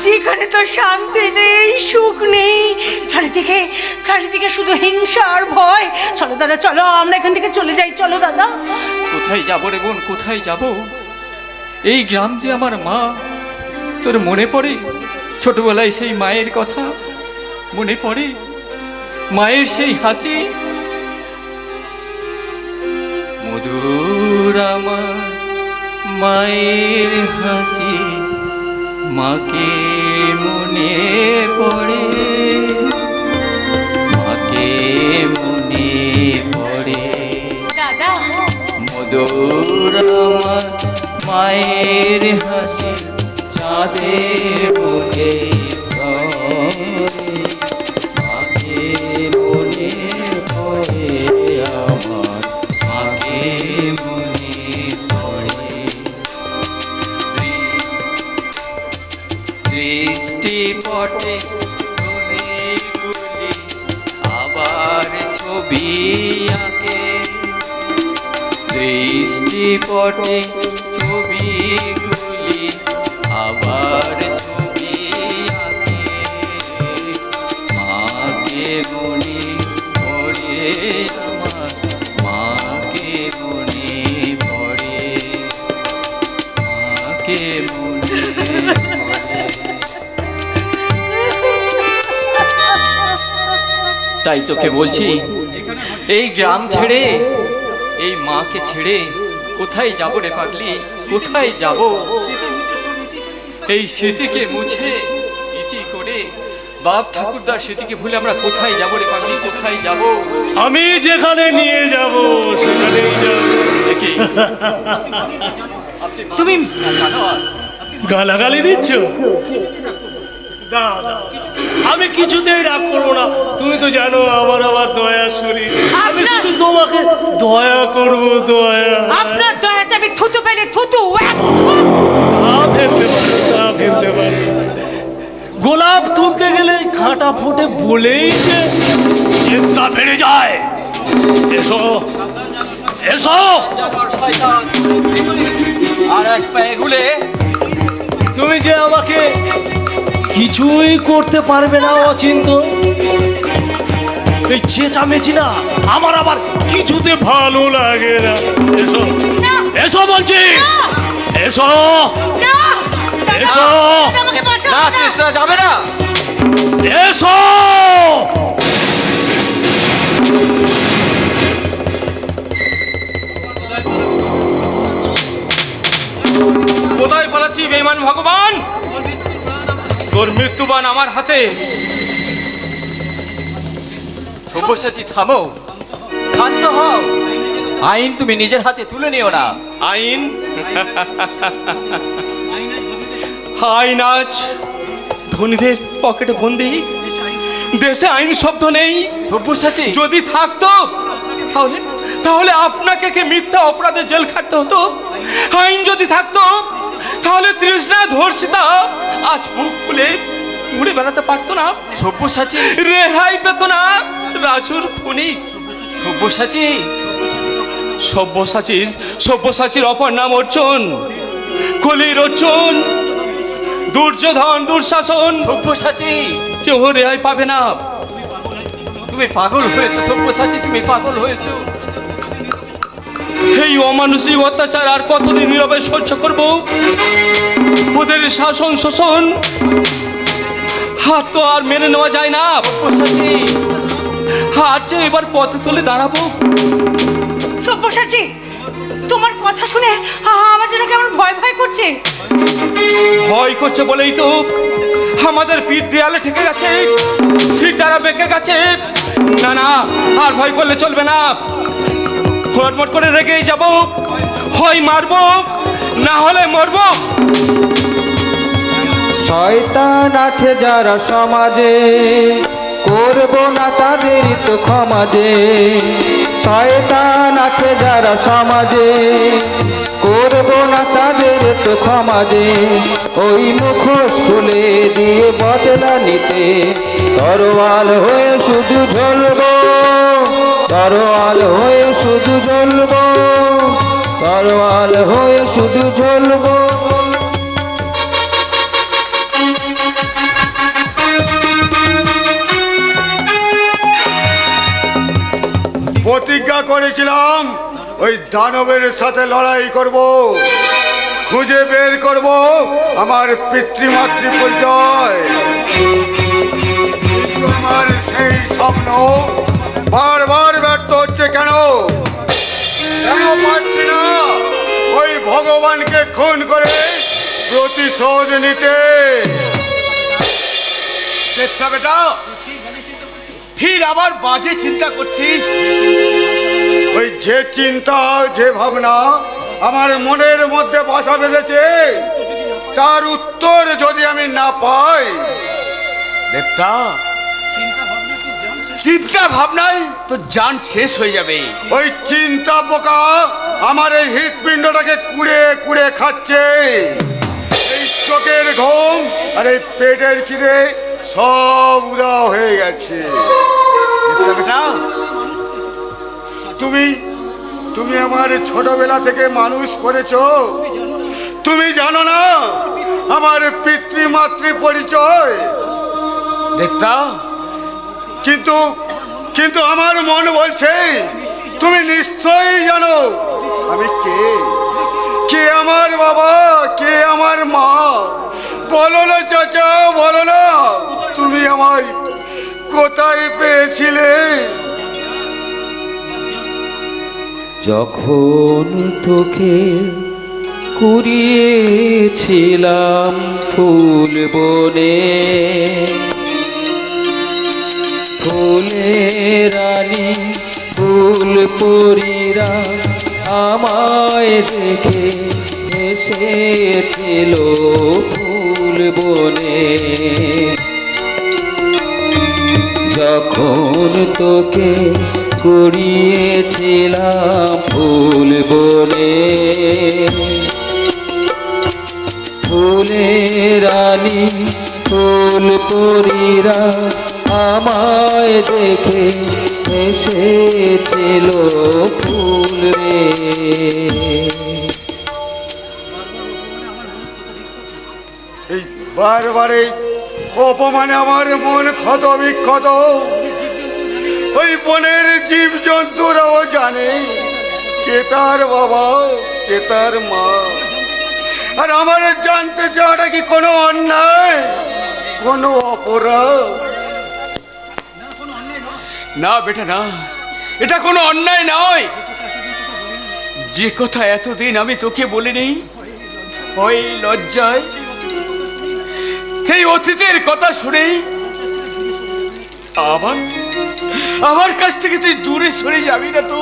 যেখানে তো শান্তি নেই, সুখ নেই, চারিদিকে চারিদিকে শুধু হিংসা আর ভয়। চলো দাদা, চলো আমরা এখান থেকে চলে যাই। চলো দাদা। কোথায় যাবো রে বোন, কোথায় যাব? এই গ্রাম যে আমার মা, তোর মনে পড়ে ছোটবেলায় সেই মায়ের কথা? মনে পড়ে মায়ের সেই হাসি? মধুর আমার মায়ের হাসি, মাকে মনে পড়ে, মাকে মনে পড়ে। দাদা মধুর আমার মায়ের হাসি, চাঁদের মুখে মাকে মনে পড়ে, আমার মাকে মনে পড়ে। দৃষ্টিপটে গুলি আবার ছবি আঁকে, দৃষ্টিপটে ছবিগুলি আবার ছবি আঁকে, মাকে মনে পড়ে, আমার মাকে মনে পড়ে, মাকে মনে পড়ে। তাই তোকে বলছি, এই গ্রাম ছেড়ে, এই মাকে ছেড়ে কোথায় যাবো রে পাগলি, কোথায় যাব? এই স্মৃতিকে মুছে ইতি করে বাপ ঠাকুরদার স্মৃতিকে ভুলে আমরা কোথায় যাবো রে পাগলি, কোথায় যাব? আমি যেখানে নিয়ে যাব সেখানেই যাব। দেখি তুমি গালাগালি দিচ্ছ? দাও দাও আমি কিছুতেই রাগ করবো না। তুমি তো জানো আমার আবার দয়া শরীর, আমি আপনার- শুধু তোমাকে দয়া করবো, দয়া। আপনার দয়াতে আমি থুতু পেলে থুতু তা ফেলতে পারো, তা ফেলতে পারো। গোলাপ তুলতে গেলে কাঁটা ফোটে বলেই যে চিন্তা বেড়ে যায়। এসো এসো, আর এক পায়ে গুলে তুমি যে আমাকে কিছুই করতে পারবে না অচিন্ত, এই চেঁচামেচি না আমার আবার কিছুতে ভালো লাগে না। এসো এসো বলছি, এসো এসো, আমাকে বাঁচাও না তৃষ্ণা যাবে না। এসো। কোথায় পালাচ্ছি বেঈমান ভগবান? তোর মৃত্যুবান আমার হাতে। সব্যসাচী থামো, শান্ত হও। আইন তুমি নিজের হাতে তুলে নিও না। আইন আইন আজ ধনীদের পকেটে বন্দি, দেশে আইন শব্দ নেই। সব্যসাচী, যদি থাকতো তাহলে তাহলে আপনাকে কে মিথ্যা অপরাধে জেল খাটতে হতো। আইন যদি থাকতো তাহলে তৃষ্ণা ধর্ষিতা আজ মুখ খুলে ঘুরে বেড়াতে পারতো না, সব্যসাচী, রেহাই পেত না রাজুর খুনি। সব্যসাচী, সব্যসাচীর অপর নাম অর্জুন, কলির অর্জুন, দুর্যোধন, দুঃশাসন। সব্যসাচী, কেউ রেহাই পাবে না। তুমি পাগল হয়েছো। সব্যসাচী, তুমি পাগল হয়েছো। এই অমানুষিক অত্যাচার আর কতদিন নীরবে সহ্য করব? ওদের শাসন শোষণ হাত তো আর মেনে নেওয়া যায় না। সব্যসাচী, হাত যে এবার পথে তুলে দাঁড়াবো। সব্যসাচী, তোমার কথা শুনে আমার যেন কেমন ভয় ভয় করছে। ভয় করছে বলেই তো আমাদের পিঠ দেয়ালে ঠেকে গেছে, সিট দ্বারা বেঁকে গেছে। না না, আর ভয় করলে চলবে না। হটমট করে রেগেই যাব, হয় মারবো না হলে মরবো। শয়তান আছে যারা সমাজে, করব না তাদের তো ক্ষমাজে। শয়তান আছে যারা সমাজে, করব না তাদের তো ক্ষমাজে। ওই মুখোশ খুলে দিয়ে বদলা নিতে তরোয়াল হয়ে শুধু ঝলবো, তরোয়াল হয়ে শুধু ঝলবো, তরোয়াল হয়ে শুধু ঝলবো। প্রতিজ্ঞা করেছিলাম ওই দানবের সাথে লড়াই করব, খুঁজে বের করব আমার পিতৃমাতৃ পরিচয়। কিন্তু আমার সেই স্বপ্ন বারবার ব্যর্থ হচ্ছে কেন? কেন পারছি না ওই ভগবানকে খুন করে প্রতিশোধ নিতে? চেষ্টা বেটা, ফির আবার বাজে চিন্তা করছিস। ওই যে চিন্তা, যে ভাবনা আমার মনের মধ্যে বাসা বেঁধেছে, তার উত্তর যদি আমি না পাই, দেবতা, চিন্তা ভাবনায় তো জান শেষ হয়ে যাবে। ওই চিন্তা পোকা আমার এই হৃৎপিণ্ডটাকে কুড়ে কুড়ে খাচ্ছে। এই চোখের ঘুম আর এই পেটের খিদে সব উদাও হয়ে গেছে। বেটা, তুমি আমার ছোটবেলা থেকে মানুষ করেছো, তুমি জানো না আমার পিতৃমাতৃ পরিচয়। দেবতা, কিন্তু আমার মন বলছে তুমি নিশ্চয়ই জানো আমি কে, কে আমার বাবা, কে আমার মা। বলো না চাচা, বলো না, তুমি আমায় কোথায় পেয়েছিলে? যখন তোকে কুড়িয়েছিলাম ফুল বনে, ফুলের রানী ফুল পরীরা আমায় দেখে এসেছিল ফুল বনে। যখন তোকে কুড়িয়েছিলাম ফুল বনে, ফুলের রানী ফুল পরীরা আমায় দেখে এসেছিল ফুল রে। এই বারবারে অপমানে আমার মন ক্ষত বিক্ষত। ওই বনের জীব জন্তুরাও জানে কে তার বাবা কে তার মা। আর আমার জানতে চাওয়াটা কি কোনো অন্যায়, কোনো অপরাধ? না বেটা না, এটা কোনো অন্যায় নয়। যে কথা এতদিন আমি তোকে বলিনি, ওই লজ্জায় সেই অতীতের কথা শুনে আমার কাছ থেকে তুই দূরে সরে যাবি না তো?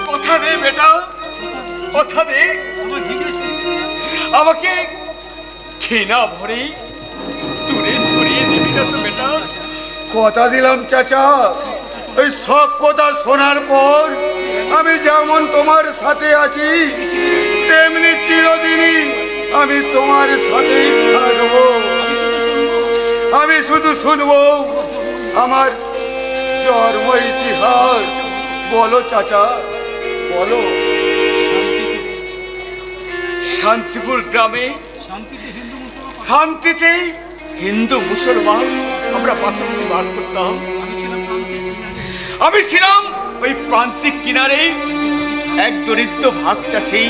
কথা দে বেটা, কথা দে। আমাকে ঘৃণা ভরে দূরে সরিয়ে দিবি না তো বেটা? কথা দিলাম চাচা, এই সব কথা শোনার পর আমি যেমন তোমার সাথে আছি তেমনি চিরদিনই আমি তোমার সাথেই থাকবো। আমি শুধু শুনবো আমার জন্ম ইতিহাস। বলো চাচা বলো। শান্তিপুর গ্রামে শান্তিতে হিন্দু মুসলমান আমরা পাশাপাশি বাস করতাম। আমি ছিলাম ওই প্রান্তিক কিনারে এক দরিদ্র ভাগ চাষী,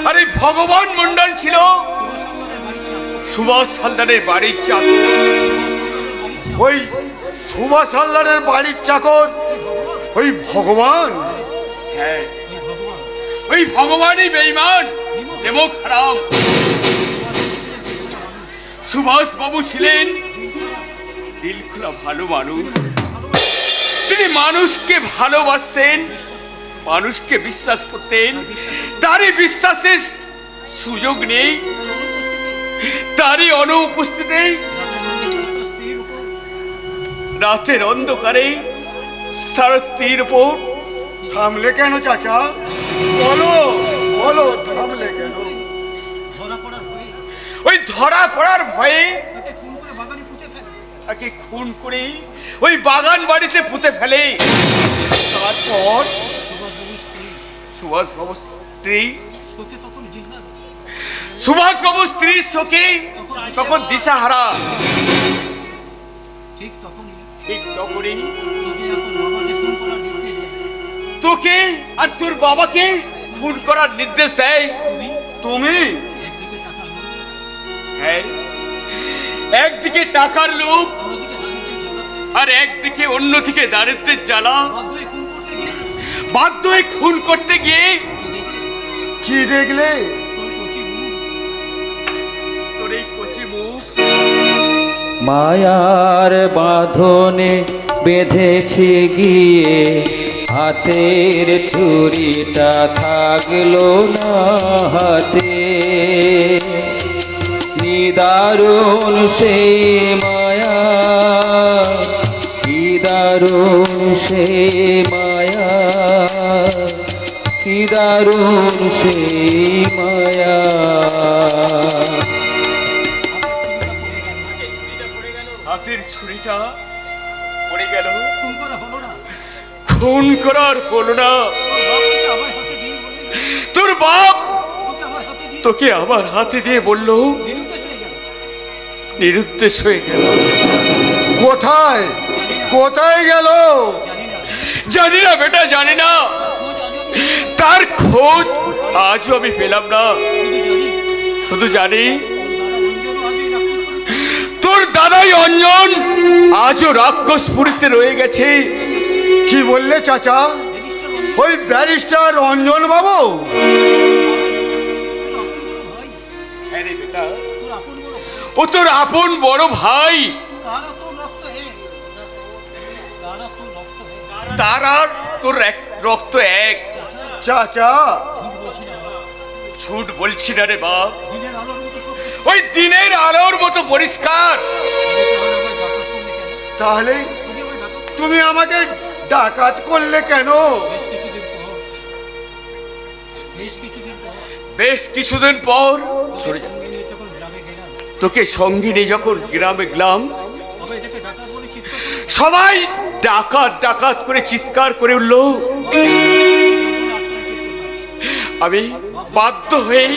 আর এই ভগবান মন্ডল ছিল সুভাষ হালদারের বাড়ির চাকর। ওই সুভাষ হালদারের বাড়ির চাকর ওই ভগবান? হ্যাঁ, ওই ভগবানই বেঈমান এবং খারাপ। সুভাষ বাবু ছিলেন দিল খোলা ভালো মানুষ। তিনি মানুষকে ভালোবাসতেন, মানুষকে বিশ্বাস করতেন। তারই বিশ্বাসের সুযোগ নেই, তারই অনুপস্থিতি রাতের অন্ধকারে তার স্ত্রীর উপর। থামলে কেন চাচা? বলো বলো, থামলে কেন? ওই ধরা পড়ার ভয়ে তাকে খুন করে ওই বাগান বাড়িতে পুঁতে ফেলে। তারপর সুভাষবাবুর স্ত্রীর চোখে তখন দিশাহারা। ঠিক তখনই তোকে আর তোর বাবাকে খুন করার নির্দেশ দেয়। তুমি? হ্যাঁ, একদিকে টাকার লোভ আর একদিকে অন্যদিকে দারিদ্রের জ্বালা। বাধ্য হয়ে খুন করতে গিয়ে কি দেখলে? তোর এই কচি মুখ। মায়ার বাঁধনে বেঁধেছে গিয়ে, হাতের ছুরিটা থাকলো না হাতে। নিদারুণ সেই মায়া, কি দারুণ সেই মায়া, কি দারুণ সেই মায়া। হাতের ছুরিটা পড়ে গেল, খুন করার হলো না। তোর বাপ তোকে আমার হাতে দিয়ে বলল নিরুদ্দেশ হয়ে গেল। কোথায় কোথায় গেল? জানি না বেটা, জানি না। তার খোঁজ আজও আমি পেলাম না। শুধু জানি তোর দাদাই অঞ্জন আজও রাক্ষসপুরীতে রয়ে গেছে। কি বললে চাচা? ওই ব্যারিস্টার রঞ্জন বাবু? হ্যাঁ রে বেটা, ও তোর আপন বড় ভাই। তার আর তোর এক রক্ত এক। চাচা ঝুট বলছি না রে বাপ, ওই দিনের আলোর মতো পরিষ্কার। তাহলে তুমি আমাকে ডাকাত করলে কেন? বেশ কিছুদিন পর তোকে সঙ্গে নিয়ে যখন গ্রামে গেলাম, সবাই ডাকাত ডাকাত করে চিৎকার করে উঠল। আমি বাধ্য হয়ে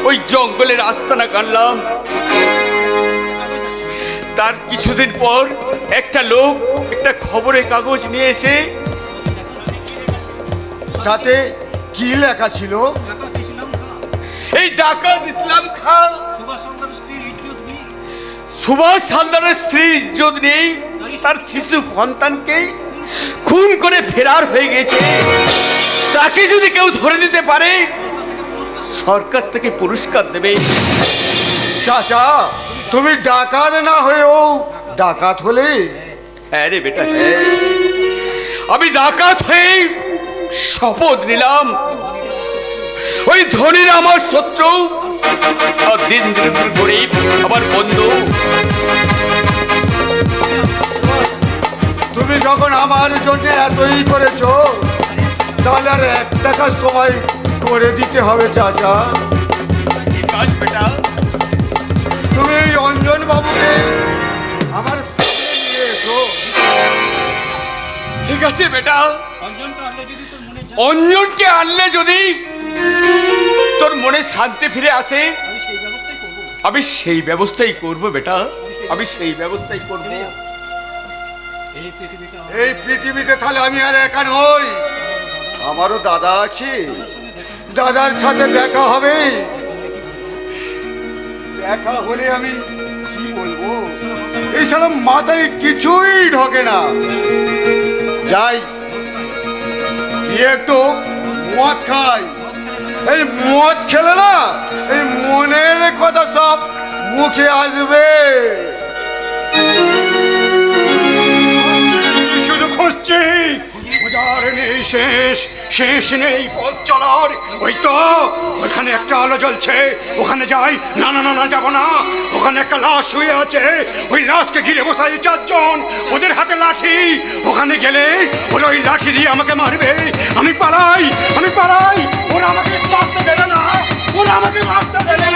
ওই জঙ্গলের আস্তানা গানলাম। তার কিছুদিন পর একটা লোক একটা খবরের কাগজ নিয়ে এসে, তাতে কি লেখা ছিল? এই ডাকাত ইসলাম খান সুভাষ হালদারের স্ত্রীর ইজ্জত নেই, তার শিশু সন্তানকে খুন করে ফেরার হয়ে গেছে। তাকে যদি কেউ ধরে দিতে পারে সরকার থেকে পুরস্কার দেবে। চাচা, তুমি ডাকাত না হয়েও ডাকাত হলে? হ্যাঁ রে বেটা, হ্যাঁ, আমি ডাকাত হয়ে শপথ নিলাম ওই ধনীরা আমার শত্রু আর দিন দিন গরিব আমার বন্ধু। তুমি যখন আমার জন্য এতই করেছো, তাহলে আর একটা কাজ তোমায় করে দিতে হবে চাচা। কি কাজ বেটা? তুমি এই অঞ্জন বাবুকে আমার সামনে নিয়ে এসো। ঠিক আছে বেটা, অঞ্জনকে আনলে যদি তোর মনে শান্তি ফিরে আসে, আমি সেই ব্যবস্থাই করব বেটা, আমি সেই ব্যবস্থাই করব। এই পৃথিবীতে তাহলে আমি আর একা নই, আমারও দাদা আছে। দাদার সাথে দেখা হবে। দেখা হলে আমি কি বলবো, এই সব মাথায় কিছুই ঢোকে না। যাই গিয়ে একটু মদ খাই। এই মদ খেলে না এই মনের কথা সব মুখে আসবে। শুধু খুঁজছি, খোঁজার নেই শেষ, শেষ নেই পথ চলার। ওই তো ওখানে একটা আলো জ্বলছে, ওখানে যাই। না না না না, যাবো না। ওখানে একটা লাশ শুয়ে আছে, ওই লাশকে ঘিরে বসাই 4 জন, ওদের হাতে লাঠি। ওখানে গেলে ওরা ওই লাঠি দিয়ে আমাকে মারবে। আমি পালাই, আমি পালাই। ওরা আমাকে মারতে দেবে না, ওরা আমাকে মারতে দেবে না।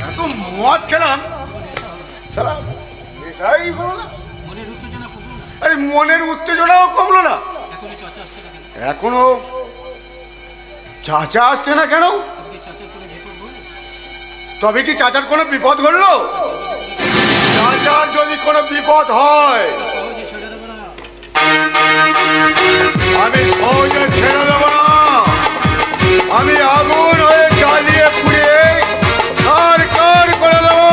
এত মদ খেলাম, সারা নেশাই হলো না। আরে মনের উত্তেজনাও কমলো না। এখনো চাচা আসছে না কেন? তবে কি চাচার কোনো বিপদ ঘটলো? চাচার যদি কোনো বিপদ হয় আমি সহজে ছেড়ে দেবো না। আমি আগুন হয়ে জ্বালিয়ে পুড়িয়ে কার কার করে দেবো।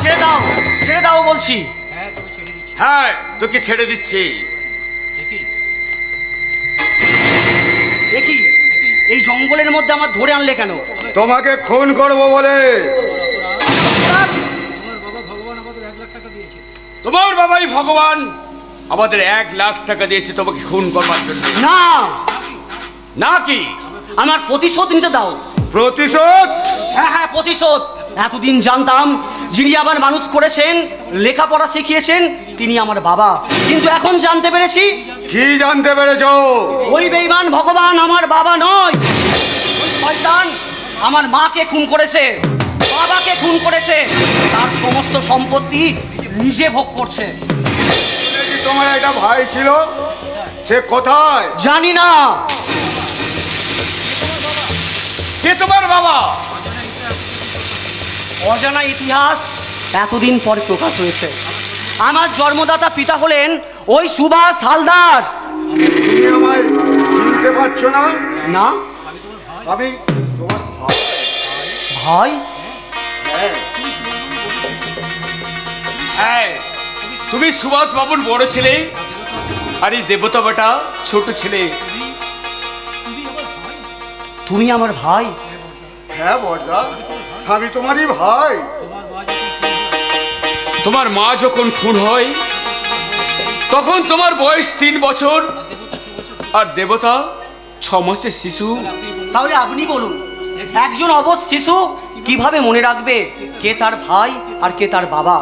ছেড়ে দাও, ছেড়ে দাও বলছি। হ্যাঁ, তোকে ছেড়ে দিচ্ছি। দেখি এই জঙ্গলের মধ্যে আমার ধরে আনলে কেন? তোমাকে খুন করবো বলে। তোমার বাবাই ভগবান আমাদের 1 লাখ টাকা দিয়েছে তোমাকে খুন করবার জন্য। না, না কি? আমার প্রতিশোধ নিতে দাও। প্রতিশোধ? হ্যাঁ হ্যাঁ, প্রতিশোধ। এতদিন জানতাম যিনি আমার মানুষ করেছেন, লেখাপড়া শিখিয়েছেন, তিনি আমার বাবা। কিন্তু এখন জানতে পেরেছি। কি জানতে পেরেছ? ওই বেঈমান ভগবান আমার বাবা নয়। ওই শয়তান আমার মাকে খুন করেছে, বাবাকে খুন করেছে, তার সমস্ত সম্পত্তি নিজে ভোগ করছে। তোমার একটা ভাই ছিল, সে কোথায়? জানি না। কে তোমার বাবা? অজানা ইতিহাস এতদিন পরে প্রকাশ হয়েছে। আমার জন্মদাতা পিতা হলেন ওই সুভাষ হালদার। তুমি আমায় চিনতে পারছো না? না। আমি তোমার ভাই। ভাই? হ্যাঁ, তুমি সুভাষ বাবুর বড় ছেলে, আর এই দেবতা বেটা ছোট ছেলে। তুমি আমার ভাই? হ্যাঁ বড়দা, আমি তোমারই ভাই। তোমার মা যখন খুন হয় তখন তোমার বয়স 3 বছর আর দেবতা 6 মাসের শিশু। তাহলে আপনি বলুন, একজন অবধ শিশু কিভাবে মনে রাখবে কে তার ভাই আর কে তার বাবা?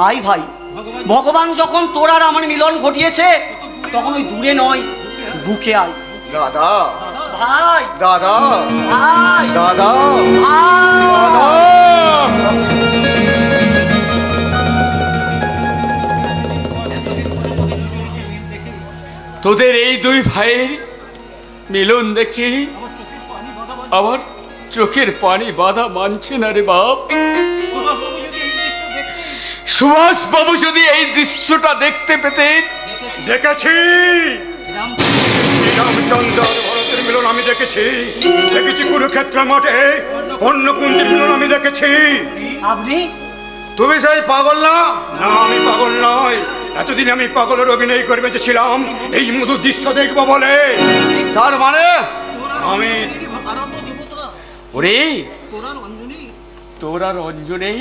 আই ভাই, ভগবান যখন তোর আর আমার মিলন ঘটিয়েছে, তখন ওই দূরে নয়, বুকে আয়। দাদা ভাই, দাদা ভাই, দাদা ভাই। তোদের এই 2 ভাইয়ের মিলন দেখে আমার চোখের পানি বাধা মানছে না রে বাপ। সুভাষ বাবু যদি এই দৃশ্যটা দেখতে পেতেন। দেখেছি রামচন্দ্র আর ভরতের মিলন আমি দেখেছি, দেখেছি কুরুক্ষেত্র মাঠে অন্নকুন্তির মিলন আমি দেখেছি। আপনি তুমি সেই পাগল না? না, আমি পাগল নয়। এতদিন আমি পাগলের অভিনয় করে বেঁচেছিলাম এই মধুর দৃশ্য দেখবো বলে। তার মানে আমি ওরে, তোর আর অঞ্জনেই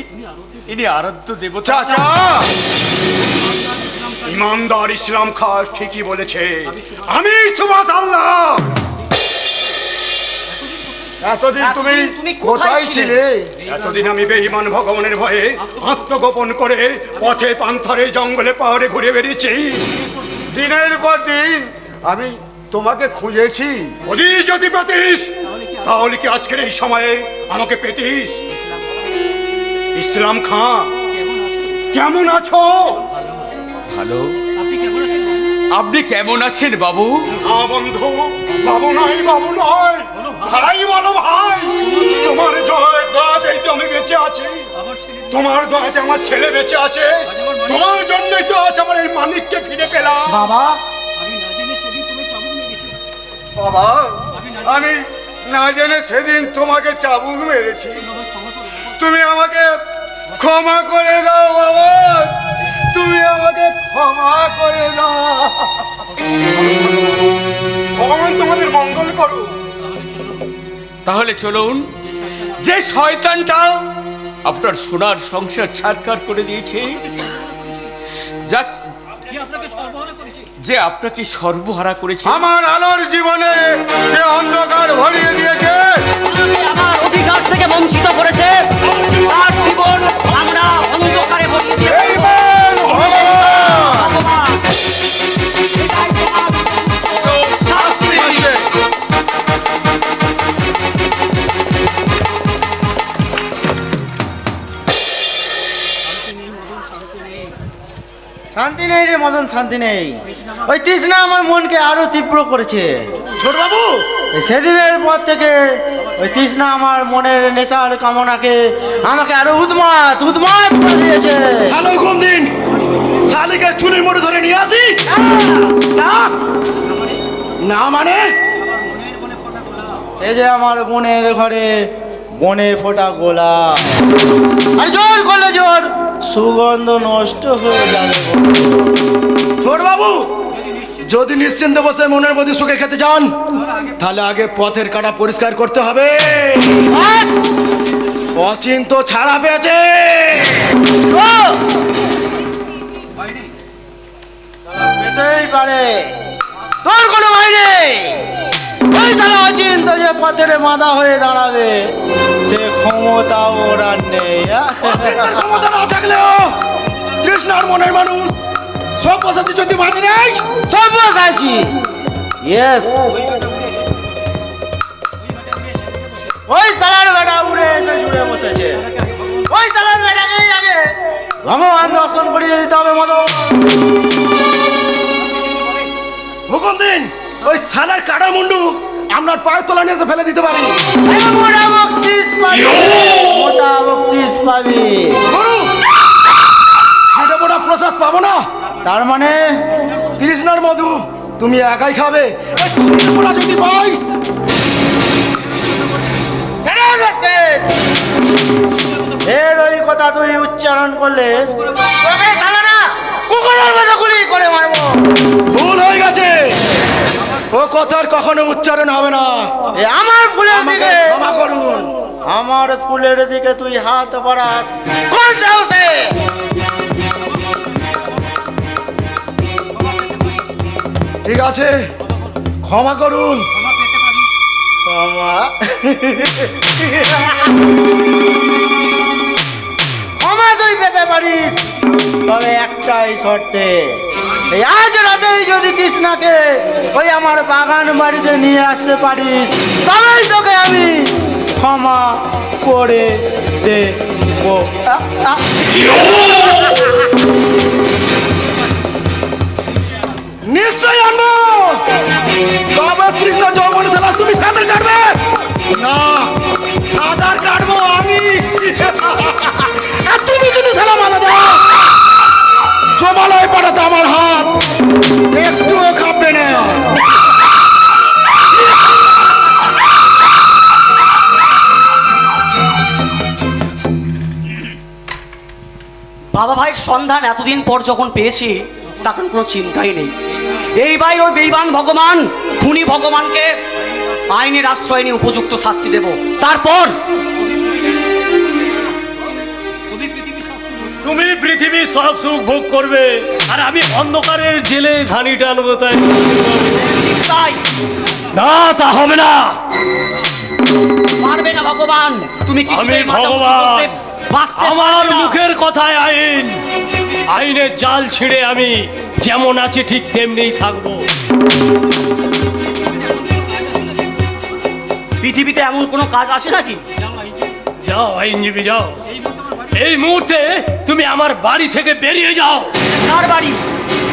ইনি আরাধ্য দেবতা। চাচা ইমানদার ইসলাম খান ঠিকই বলেছে, আমি সুভাষ আল্লাহ। এতদিন তুমি তুমি কোথায় কোথায় ছিলে? এতদিন আমি বেঈমান ভগবানের ভয়ে আত্মগোপন করে পথে পান্থারে জঙ্গলে পাহাড়ে ঘুরে বেরিয়েছি। দিনের পর দিন আমি তোমাকে খুঁজেছি। যদি পেতিস তাহলে কি আজকের এই সময়ে আমাকে পেতিস? ইসলাম খান, কেমন আছো? ভালো। আপনি কেমন আছেন বাবু? না বন্ধু, বাবু নয়, বাবু নয়, ভাই বলো ভাই। তোমার দয়াতেই তো আমি বেঁচে আছি, তোমার দয়াতে আমার ছেলে বেঁচে আছে, তোমার জন্যই তো আজ আমার এই মানিককে ফিরে পেলাম। বাবা, বাবা, আমি না জেনে সেদিন তোমাকে চাবুক মেরেছি, তুমি আমাকে ক্ষমা করে দাও বাবা, তুমি আমাকে ক্ষমা করে দাও। ভগবান তোমাদের মঙ্গল করুক। তাহলে চলুন, যে শয়তানটা আপনার সোনার সংসার ছাড়খাড় করে দিয়েছে, যে আপনাকে সর্বহারা করেছে, আমার আলোর জীবনে যে অন্ধকার ভরিয়ে দিয়েছে, আমার অধিকার থেকে বঞ্চিত করেছে, তার জীবন আমরা অন্ধকারে বসিয়ে দিয়ে এই বল ভগবান। শাস্তি দিয়েছে। শান্তি নেই রে মদন, শান্তি নেই। ওই তৃষ্ণা আমার মনকে আরো তীব্র করেছে। ছোট বাবু, সেদিনের পর থেকে ওই তৃষ্ণা আমার মনের নেশার কামনাকে আমাকে আরো উন্মাদ করে দিয়েছে। হ্যালো কোন দিন শালিকে চুলের মোড়ে ধরে নিয়ে আসি? না না মানে সে যে আমার বোনের ঘরে বনে ফোটা গোলা, আর জোর করলে জোর সুগন্ধ নষ্ট হয়ে যাবে। ছোট বাবু, যদি নিশ্চিন্তে বসে মনের মধ্যে সুখে খেতে চান, তাহলে আগে পথের কাটা পরিষ্কার করতে হবে। অচিন্ত ছাড়া পেয়েছে। পেতেই পারে, তোর কোনো ভয় নেই। ওই শালা অচিন্ত যে পথের বাঁধা হয়ে দাঁড়াবে, সে ক্ষমতা ওর আর নেই। অচিন্তের ক্ষমতা না থাকলেও তৃষ্ণার মনের মানুষ সব বসাতে যদি মানে নেই, সব বসাইছি। ইয়েস, ওই শালার বেটা উড়ে এসে জুড়ে বসেছে। ওই শালার বেটাকেই আগে ভগবান দর্শন করিয়ে দিতে হবে। মদন, হুকুম দিন, ওই শালার কাটা মুন্ডু আপনার পায়ের তলা নিয়ে এসে ফেলে দিতে পারি। মোটা বকশিস পাবি, মোটা বকশিস পাবি। গুরু, সেটা মোটা প্রসাদ পাবো না। তার মানে তৃষ্ণার মধু তুমি একাই খাবে। এই ছিটে মোটা যদি পাই, এর ওই কথা তুই উচ্চারণ করলে তোকে শালারা কুকুরের মতো গুলি করে মারবো। ভুল হয়ে গেছে, ও কথার কখনো উচ্চারণ হবে না। এ আমার ফুলের আমাকে দিকে, ক্ষমা করুন। আমার ফুলের দিকে তুই হাত বাড়াস কোন সাহসে? ঠিক আছে, ক্ষমা করুন। ক্ষমা ক্ষমা তুই পেতে পারিস, তবে একটাই শর্তে, এই আজ রাতেই যদি তৃষ্ণাকে ওই আমার বাগান বাড়িতে নিয়ে আসতে পারিস, তবেই তোকে আমি ক্ষমা করে দেব। নিশ্চয়ই আনবো। তবে তৃষ্ণা যৌবন সালাস তুমি সাঁতার কাটবে না, সাঁতার কাটবো আমি। আর তুমি যদি সালা বাধা দাও, জমালয় পাঠাতে আমার হাত একটুও কাঁপবে না। বাবা ভাইয়ের সন্ধান এতদিন পর যখন পেয়েছি, তখন কোনো চিন্তাই নেই। এইবার ওই বেঈমান ভগবান, খুনি ভগবানকে আইনের আশ্রয় নিয়ে উপযুক্ত শাস্তি দেব। তারপর তুমি পৃথিবীর সব সুখ ভোগ করবে, আর আমি অন্ধকারের জেলে ঘানি টানবো। তাই তাই না, তা হবে না। পারবে না ভগবান, তুমি কি আমি ভগবান, আমার মুখের কথায় আইন। আইনের জাল ছিঁড়ে আমি যেমন আছি ঠিক তেমনিই থাকবো। পৃথিবীতে এমন কোনো কাজ আছে নাকি? যাও আইনজীবী, যাও। এই মুহূর্তে তুমি আমার বাড়ি থেকে বেরিয়ে যাও। কার বাড়ি?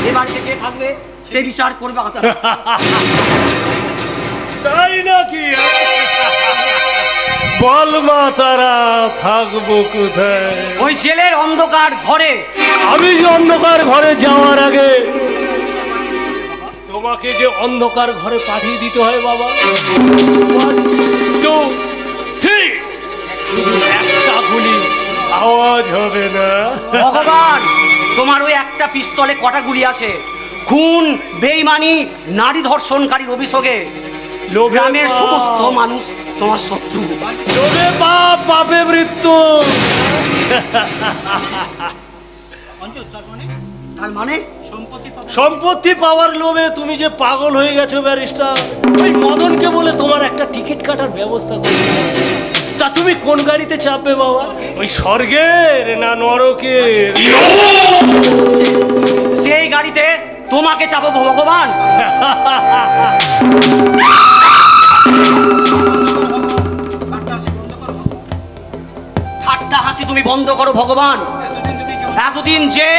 এ বাড়িতে কে থাকবে সে বিচার করবে। তাই নাকি? বল মা, তারা থাকবো কোথায়? ওই জেলের অন্ধকার ঘরে। আমি যে অন্ধকার ঘরে যাওয়ার আগে তোমাকে যে অন্ধকার ঘরে পাঠিয়ে দিতে হয় বাবা। 1, 2, 3, শুধু একটা গুলি, আওয়াজ হবে না। ভগবান, তোমার ওই একটা পিস্তলে কটা গুলি আছে? খুন, বেঈমানি, নারী ধর্ষণকারীর অভিযোগে গ্রামের সমস্ত মানুষ তোমার শত্রু। লোভে পাপ, পাপে মৃত্যু। তার মানে সম্পত্তি পাওয়ার লোভে তুমি যে পাগল হয়ে গেছো ব্যারিস্টার। ওই মদনকে বলে তোমার একটা টিকিট কাটার ব্যবস্থা করতে হবে। তা তুমি কোন গাড়িতে চাপবে বাবা? ওই স্বর্গের না নরকের? সেই গাড়িতে তোমাকে চাপাবো ভগবান। ঠাট্টা হাসি তুমি বন্ধ করো ভগবান। এতদিন যে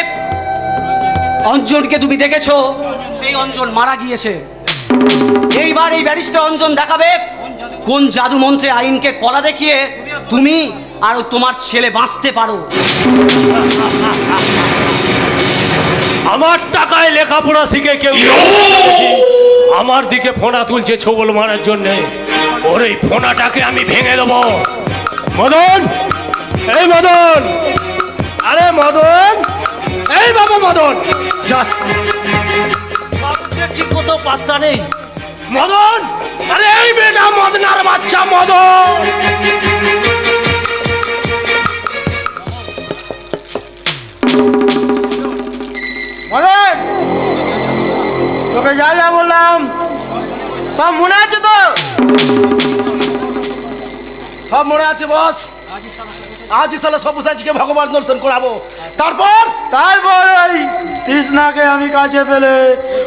অঞ্জনকে তুমি দেখেছো, সেই অঞ্জন মারা গিয়েছে। এইবার এই ব্যারিস্টার অঞ্জন দেখাবে কোন জাদু মন্ত্রে আইনকে কলা দেখিয়ে তুমি আর তোমার ছেলে বাঁচতে পারো। আমার টাকায় লেখাপড়া শিখে কেউ আমার দিকে ফোনা তুলছে ছবল মারার জন্য। ওর এই ফোনাটাকে আমি ভেঙে দেবো। মদন, এই মদন, আরে মদন, এই বাবা মদন, জাস্ট ঠিক মতো পাত্তা নেই। মদন, আরে এই বেটা মদনার বাচ্চা মদন। মদন, তোকে যা যা বললাম সব মনে আছে তো? সব মনে আছে বস। আজই সালা সবুসাচিকে ভগবান দর্শন করাবো। তারপর ওই তৃষ্ণাকে আমি কাছে পেলে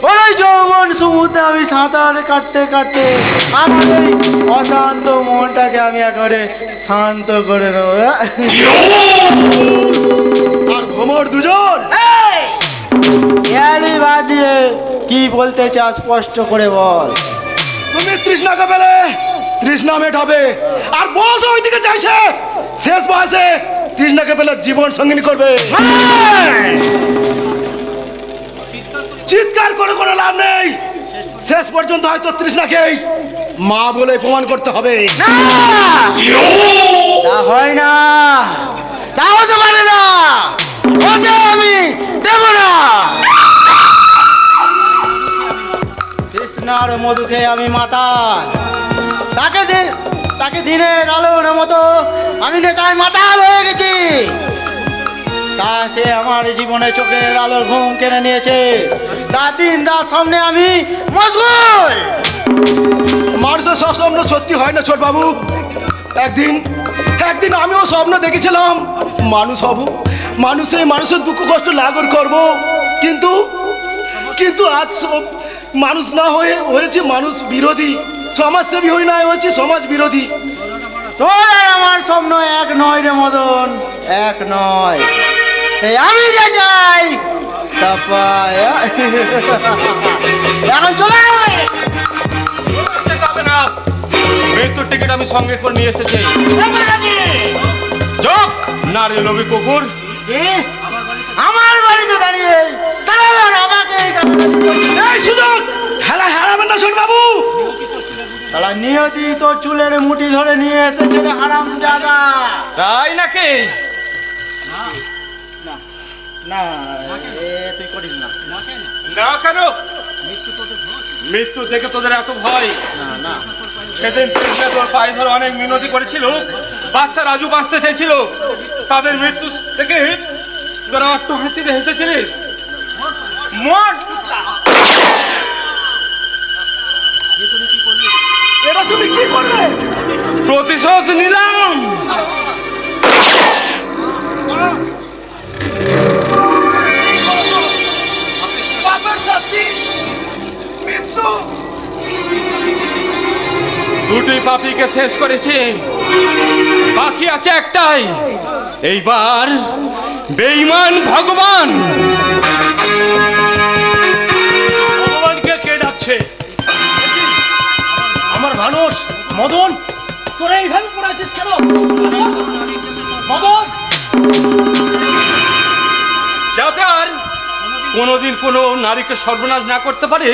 ওই যৌবন সমুদ্রে আমি সাঁতার কাটতে কাটতে আমার এই অশান্ত মনটাকে আমি একেবারে শান্ত করে নেবো। আর ভ্রমর দুজন খেয়ালি বাদ দিয়ে কি বলতে চাস স্পষ্ট করে বল। তুমি তৃষ্ণাকে পেলে তৃষ্ণা মেটাবে, আর বস ওইদিকে চাইছে শেষ বয়সে তৃষ্ণাকে পেলে জীবন সঙ্গিনী করবে। চিৎকার করে কোনো লাভ নেই। শেষ পর্যন্ত হয়তো তৃষ্ণাকেই মা বলে প্রমাণ করতে হবে। তা হয় না, তা হতে পারে না, ওকে আমি দেব না। তৃষ্ণার মধু খেয়ে আমি মাতাল, তাকে দিনের আলোর মতো আমি নেতায় মাতাল হয়ে গেছি। তা সে আমার জীবনে চোখের আলোর ঘুম কেড়ে নিয়েছে। তা দিন রাত সামনে আমি মশগুল। মানুষের সব স্বপ্ন সত্যি হয় না ছোট বাবু। একদিন একদিন আমিও স্বপ্ন দেখেছিলাম মানুষ হব, মানুষের দুঃখ কষ্ট লাঘব করব, কিন্তু কিন্তু আজ সব মানুষ না হয়েছে মানুষ বিরোধী, সমাজসেবী হয়ে না হয়েছে সমাজ বিরোধী। তোর আর আমার স্বপ্ন এক নয় রে মদন, এক নয়। এই আমি যে চাই তা পাই। এখন চলে আয়। যেতে হবে না, মৃত্যুর টিকিট আমি সঙ্গে করে নিয়ে এসেছি। চুপ নারী লোভী কুকুর। কি? আমার বাড়িতে দাঁড়িয়ে সারাবার আমাকে এই গালাগালি করছিস? এই সুযোগ হারাবেন না ছোট বাবু। শালা নিয়তি তোর চুলের মুঠি ধরে নিয়ে এসেছে রে হারামজাদা। তাই নাকি? না তুই করিস না। না কেন? মৃত্যু দেখে তোদের এত ভয়? না না সেদিন কৃষ্ণা তোর পায়ে ধরে অনেক মিনতি করেছিল, বাচ্চা রাজু বাঁচতে চাইছিল, তাদের মৃত্যু দেখে তোরা একটু হাসিতে হেসেছিলিস। মর! এটা তুমি কি করলে? প্রতিশোধ নিলাম। পাপের শাস্তি মৃত্যু। দুটি পাপীকে শেষ করেছে, বাকি আছে একটাই। এইবার বেঈমান ভগবান। ভগবানকে কে ডাকছে? আমার মানুষ মদন, তোরা এইভাবে পড়াচ্ছিস কেন? মদন, যাতে আর কোনোদিন কোনো নারীকে সর্বনাশ না করতে পারে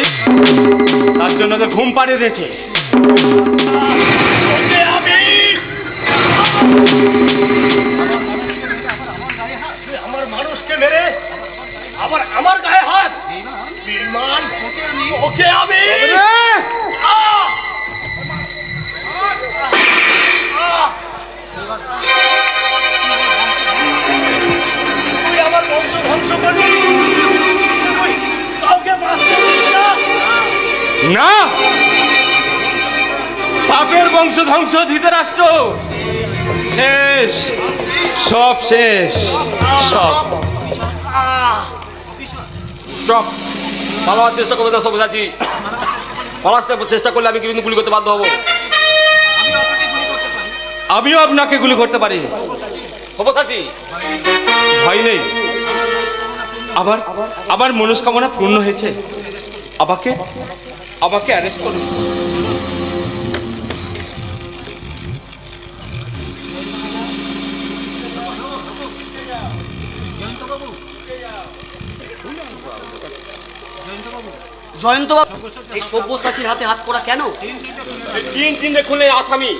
তার জন্য তো ঘুম পাড়িয়ে দিয়েছে। ওকে আমি আমার মানুষকে মেরে আবার আমার গায়ে হাত, বিমান, ওকে আমি তুই আমার বংশ ধ্বংস করবি, তুই কাউকে বাঁচতে দিবি না। না, পাপের বংশ ধ্বংস ধৃতরাষ্ট্র শেষ, সব শেষ, সব স্টপ। পালাবার চেষ্টা করবে না, সব বোঝাচ্ছি। পালার চেষ্টা করলে আমি কিন্তু গুলি করতে বাধ্য হবো। আমিও আপনাকে গুলি করতে পারি, সবকাছি ভয় নেই। আবার মনস্কামনা পূর্ণ হয়েছে। আমাকে অ্যারেস্ট করুন। জয়ন্ত বাবু, এই সব্যসাচীর হাতে হাত করা কেন? তিনটে খুলে আসামি,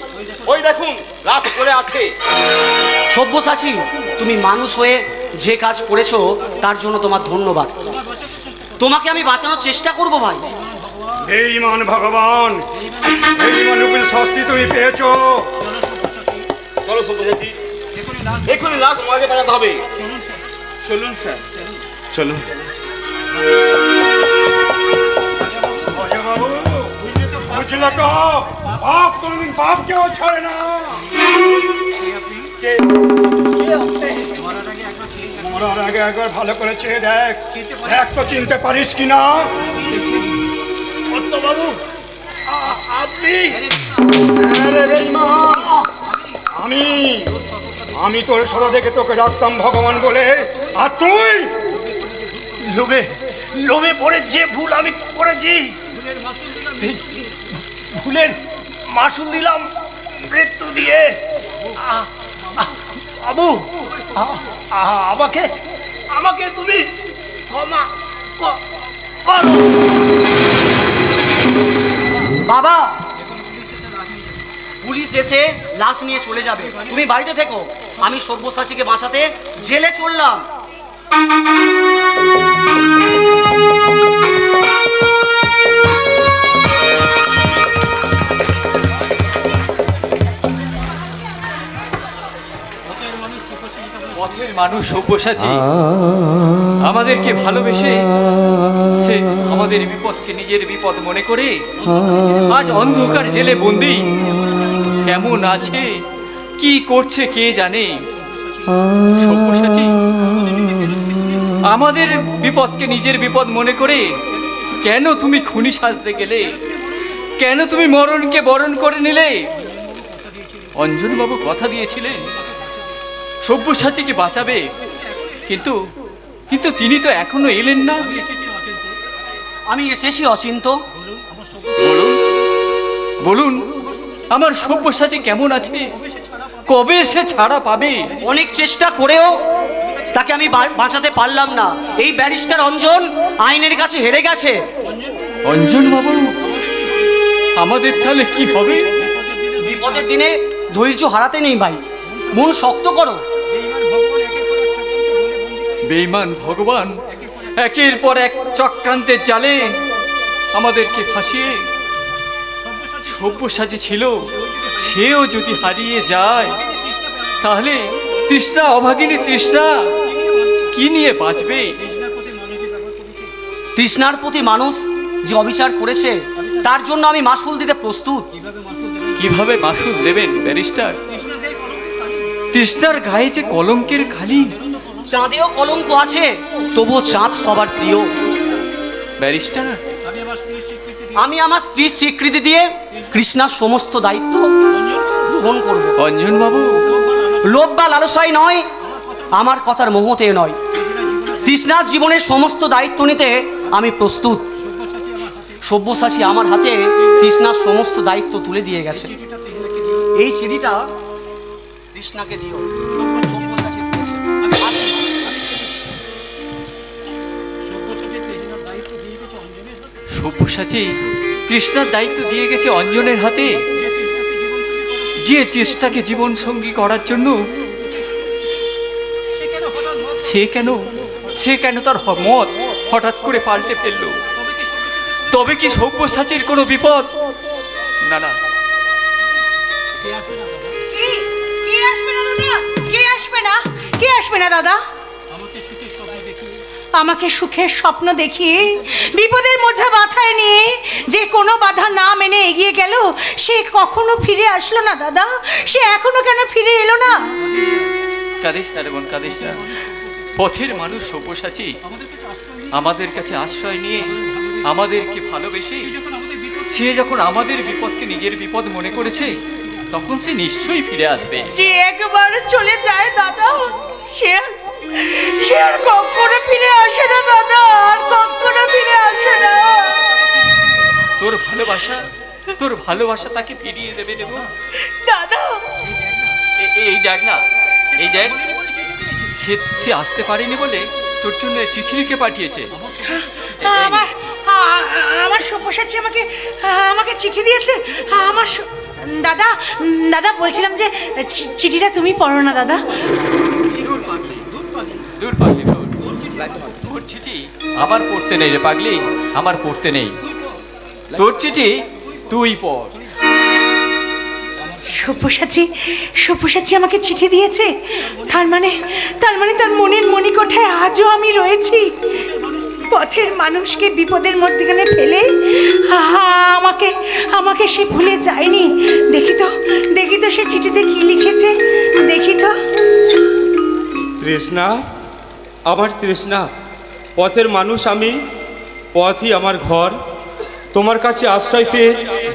ওই দেখুন লাশ পড়ে আছে। সব্যসাচী, তুমি মানুষ হয়ে যে কাজ করেছো তার জন্য তোমার ধন্যবাদ। তোমাকে আমি বাঁচানোর চেষ্টা করব ভাই। বেঈমান ভগবান, বেঈমান রূপের শাস্তি তুমি পেয়েছো। চলো সব্যসাচী, এক্ষুনি লাশ মাঝে পাঠাতে হবে। চলুন স্যার, চলুন। বাবু বুঝলে তো, পাপ কোনদিন পাপ কেউ ছাড়ে না। মরার আগে একবার ভালো করে চেয়ে দেখ, দেখ তো চিনতে পারিস কিনা। বাবু, আপনি? আমি তোর সদা দেখে তোকে ডাকতাম ভগবান বলে, আর তুই লোভে পড়ে যে ভুল আমি করেছি, ভুলের মাসুল দিলাম মৃত্যু দিয়ে। বাবু, আমাকে তুমি ক্ষমা করো। বাবা, পুলিশ এসে লাশ নিয়ে চলে যাবে, তুমি বাড়িতে থেকো। আমি সব্যসাচীকে বাঁচাতে জেলে চললাম। পথের মানুষ সব্যসাচী আমাদেরকে ভালোবেসে সে আমাদের বিপদকে নিজের বিপদ মনে করে আজ অন্ধকার জেলে বন্দি কেমন আছে কি করছে কে জানে। সব্যসাচী আমাদের বিপদকে নিজের বিপদ মনে করে কেন তুমি খুনি সাজতে গেলে, কেন তুমি মরণকে বরণ করে নিলে? অঞ্জনবাবু কথা দিয়েছিলেন সব্যসাচীকে বাঁচাবে, কিন্তু কিন্তু তিনি তো এখনো এলেন না। আমি এসেছি অচিন্ত। বলুন বলুন আমার সব্যসাচী কেমন আছে, কবে সে ছাড়া পাবে? অনেক চেষ্টা করেও তাকে আমি বাঁচাতে পারলাম না। এই ব্যারিস্টার অঞ্জন আইনের কাছে হেরে গেছে। অঞ্জন বাবু আমাদের তাহলে কি হবে? বিপদের দিনে ধৈর্য হারাতে নেই ভাই, মন শক্ত করো। বেঈমান ভগবান একের পর এক চক্রান্তের জালে আমাদেরকে ফাঁসিয়ে সব্যসাচী ছিল, সেও যদি হারিয়ে যায় তাহলে তৃষ্ণা, অভাগিনী তৃষ্ণা কি নিয়ে বাঁচবে? তৃষ্ণার প্রতি মানুষ যে অবিচার করেছে তার জন্য আমি মাসুল দিতে প্রস্তুত। কিভাবে মাসুল দেবেন ব্যারিস্টার? তৃষ্ণার গায়ে যে কলঙ্কের খালি। চাঁদেও কলঙ্ক আছে, তবুও চাঁদ সবার প্রিয়। ব্যারিস্টার আমি আমার স্ত্রীর স্বীকৃতি দিয়ে কৃষ্ণার সমস্ত দায়িত্ব গ্রহণ করব। অঞ্জন বাবু লোভ বা লালসায় নয়, আমার কথার মোহতে নয়, তৃষ্ণার জীবনের সমস্ত দায়িত্ব নিতে আমি প্রস্তুত। সব্যসাচী আমার হাতে তৃষ্ণার সমস্ত দায়িত্ব তুলে দিয়ে গেছে। এই চিঠিটা তৃষ্ণাকে দিও। সব্যসাচী দিয়েছে। সব্যসাচী তৃষ্ণার দায়িত্ব দিয়ে গেছে অঞ্জনের হাতে, যে চেষ্টাকে জীবন সঙ্গী করার জন্য সে কেন তার মত হঠাৎ করে পাল্টে ফেলল? তবে কি সব্যসাচীর কোনো বিপদ? না না, কে আসবে না দাদা? কে আসবে না? কে আসবে না দাদা? আমাকে সুখের স্বপ্ন দেখিয়ে বিপদের মোঝা মাথায় নিয়ে যে কোনো বাধা না মেনে এগিয়ে গেল, সে কখনো ফিরে আসলো না দাদা। সে এখনো কেন ফিরে এলো না? কাঁদিস না রে বোন, কাঁদিস না। পথের মানুষ সব্যসাচী আমাদের কাছে আশ্রয় নিয়ে আমাদেরকে ভালোবেসে সে যখন আমাদের বিপদকে নিজের বিপদ মনে করেছে, তখন সে নিশ্চয়ই ফিরে আসবে। যে একবার চলে যায় দাদা, সে আর কখনো ফিরে আসে না দাদা, আর কখনো ফিরে আসে না। তোর ভালোবাসা তাকে ফিরিয়ে দেবে দেব দাদা। এই দেখ না, এই দেখ, সে আসতে পারেনি বলে তোর জন্য চিঠি লিখে পাঠিয়েছে। আমার সব্যসাচী আমাকে চিঠি দিয়েছে। দাদা দাদা বলছিলাম যে চিঠিটা তুমি পড়ো না দাদা। দূর পাগলি, তোর চিঠি আমার পড়তে নেই রে পাগলি, আমার পড়তে নেই। তোর চিঠি তুই পড়। সব্যসাচী আমাকে চিঠি দিয়েছে, তার মানে তার মনের মণিকোঠায় আজও আমি রয়েছি। পথের মানুষকে বিপদের মধ্যখানে ফেলে আমাকে সে ভুলে যায়নি। দেখি তো সে চিঠিতে কি লিখেছে, দেখি তো। তৃষ্ণা, আমার তৃষ্ণা, পথের মানুষ আমি, পথই আমার ঘর। তোমার কাছে আশ্রয় পেয়ে,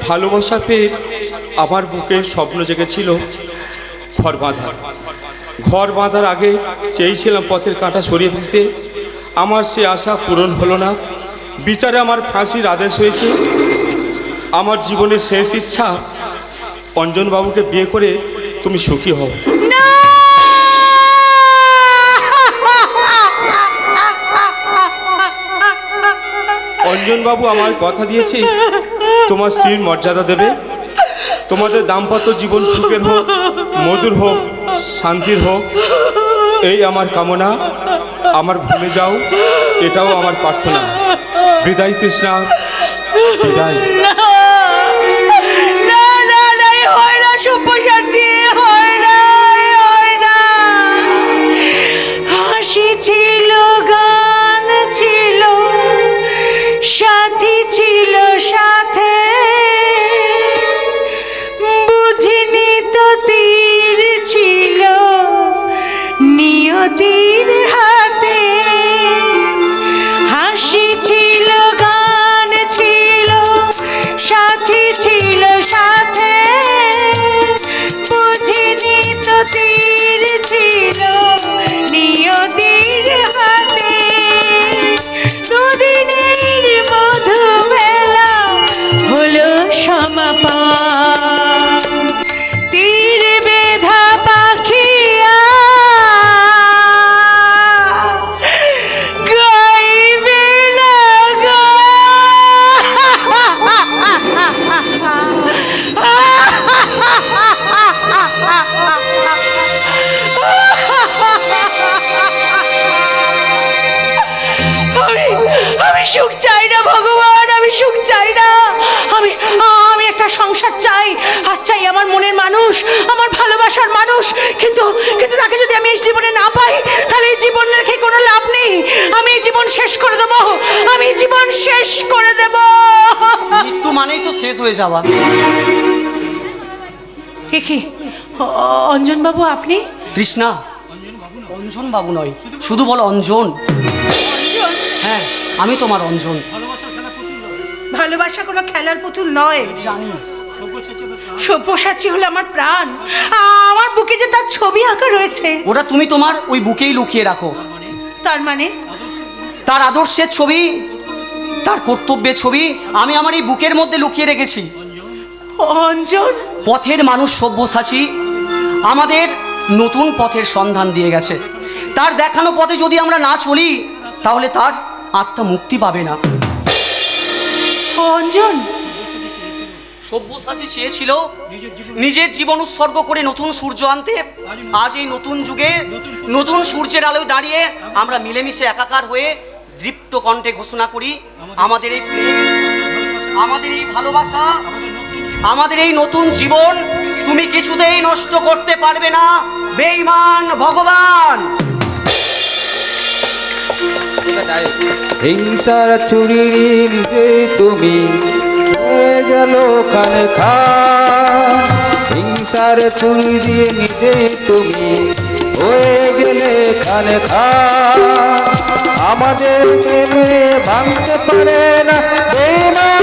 ভালোবাসা পেয়ে আমার বুকে স্বপ্ন জেগেছিল ঘর বাঁধার আগে চেয়েছিলাম পথের কাঁটা সরিয়ে ফেলতে। আমার সে আশা পূরণ হলো না। বিচারে আমার ফাঁসির আদেশ হয়েছে। আমার জীবনের শেষ ইচ্ছা, অঞ্জনবাবুকে বিয়ে করে তুমি সুখী হও। অঞ্জনবাবু আমার কথা দিয়েছে তোমার স্ত্রীর মর্যাদা দেবে, তোমাদের দাম্পত্য জীবন সুখের হোক, মধুর হোক, শান্তির হোক, এই আমার কামনা। আমার ভুলে যাও, এটাও আমার প্রার্থনা। বিদায় তৃষ্ণা, বিদায়। সব্যসাচী, হয় না। দিল নিয়তির হাতে, দুদিনের মধুবেলা হলো সমাপন। তীর বেধা পাখিয়া গাইবে না আমি সুখ চাই না ভগবান, আমি সুখ চাই না। আমি আমি একটা সংসার চাই, আর চাই আমার মনের মানুষ, আমার ভালোবাসার মানুষ। কিন্তু কিন্তু তাকে যদি আমি এই জীবনে না পাই, তাহলে এই জীবন রেখে কোনো লাভ নেই। আমি এই জীবন শেষ করে দেব, আমি জীবন শেষ করে দেব। মৃত্যু মানেই তো শেষ হয়ে যাওয়া। কি অঞ্জন বাবু আপনি? তৃষ্ণা, অঞ্জন বাবু নয়, শুধু বলো অঞ্জন। হ্যাঁ, আমি তোমার অঞ্জন। ভালোবাসা কোনো খেলার পুতুল নয়। জানি। সব্যসাচী হলো আমার প্রাণ, আমার বুকে যে তার ছবি আঁকা রয়েছে। ওটা তুমি তোমার ওই বুকেই লুকিয়ে রাখো। তার মানে? তার আদর্শের ছবি, তার কর্তব্যের ছবি আমি আমার এই বুকের মধ্যে লুকিয়ে রেখেছি। অঞ্জন, পথের মানুষ সব্যসাচী আমাদের নতুন পথের সন্ধান দিয়ে গেছে। তার দেখানো পথে যদি আমরা না চলি, তাহলে তার আত্মা মুক্তি পাবে না। অঞ্জন, সব্যসাচী চেয়েছিল নিজের জীবন উৎসর্গ করে নতুন সূর্য আনতে। আজ এই নতুন যুগে নতুন সূর্যের আলোয় দাঁড়িয়ে আমরা মিলেমিশে একাকার হয়ে দৃপ্ত কণ্ঠে ঘোষণা করি, আমাদের এই প্রেম, আমাদের এই ভালোবাসা, আমাদের এই নতুন জীবন তুমি কিছুতেই নষ্ট করতে পারবে না বেঈমান ভগবান। হিংসার ছুরি নিজে তুমি হয়ে গেল খানে খান, হিংসার ছুরি দিয়ে নিজে তুমি হয়ে গেলে খানে খান। আমাদের প্রেমে ভাঙতে পারে না বেঈমান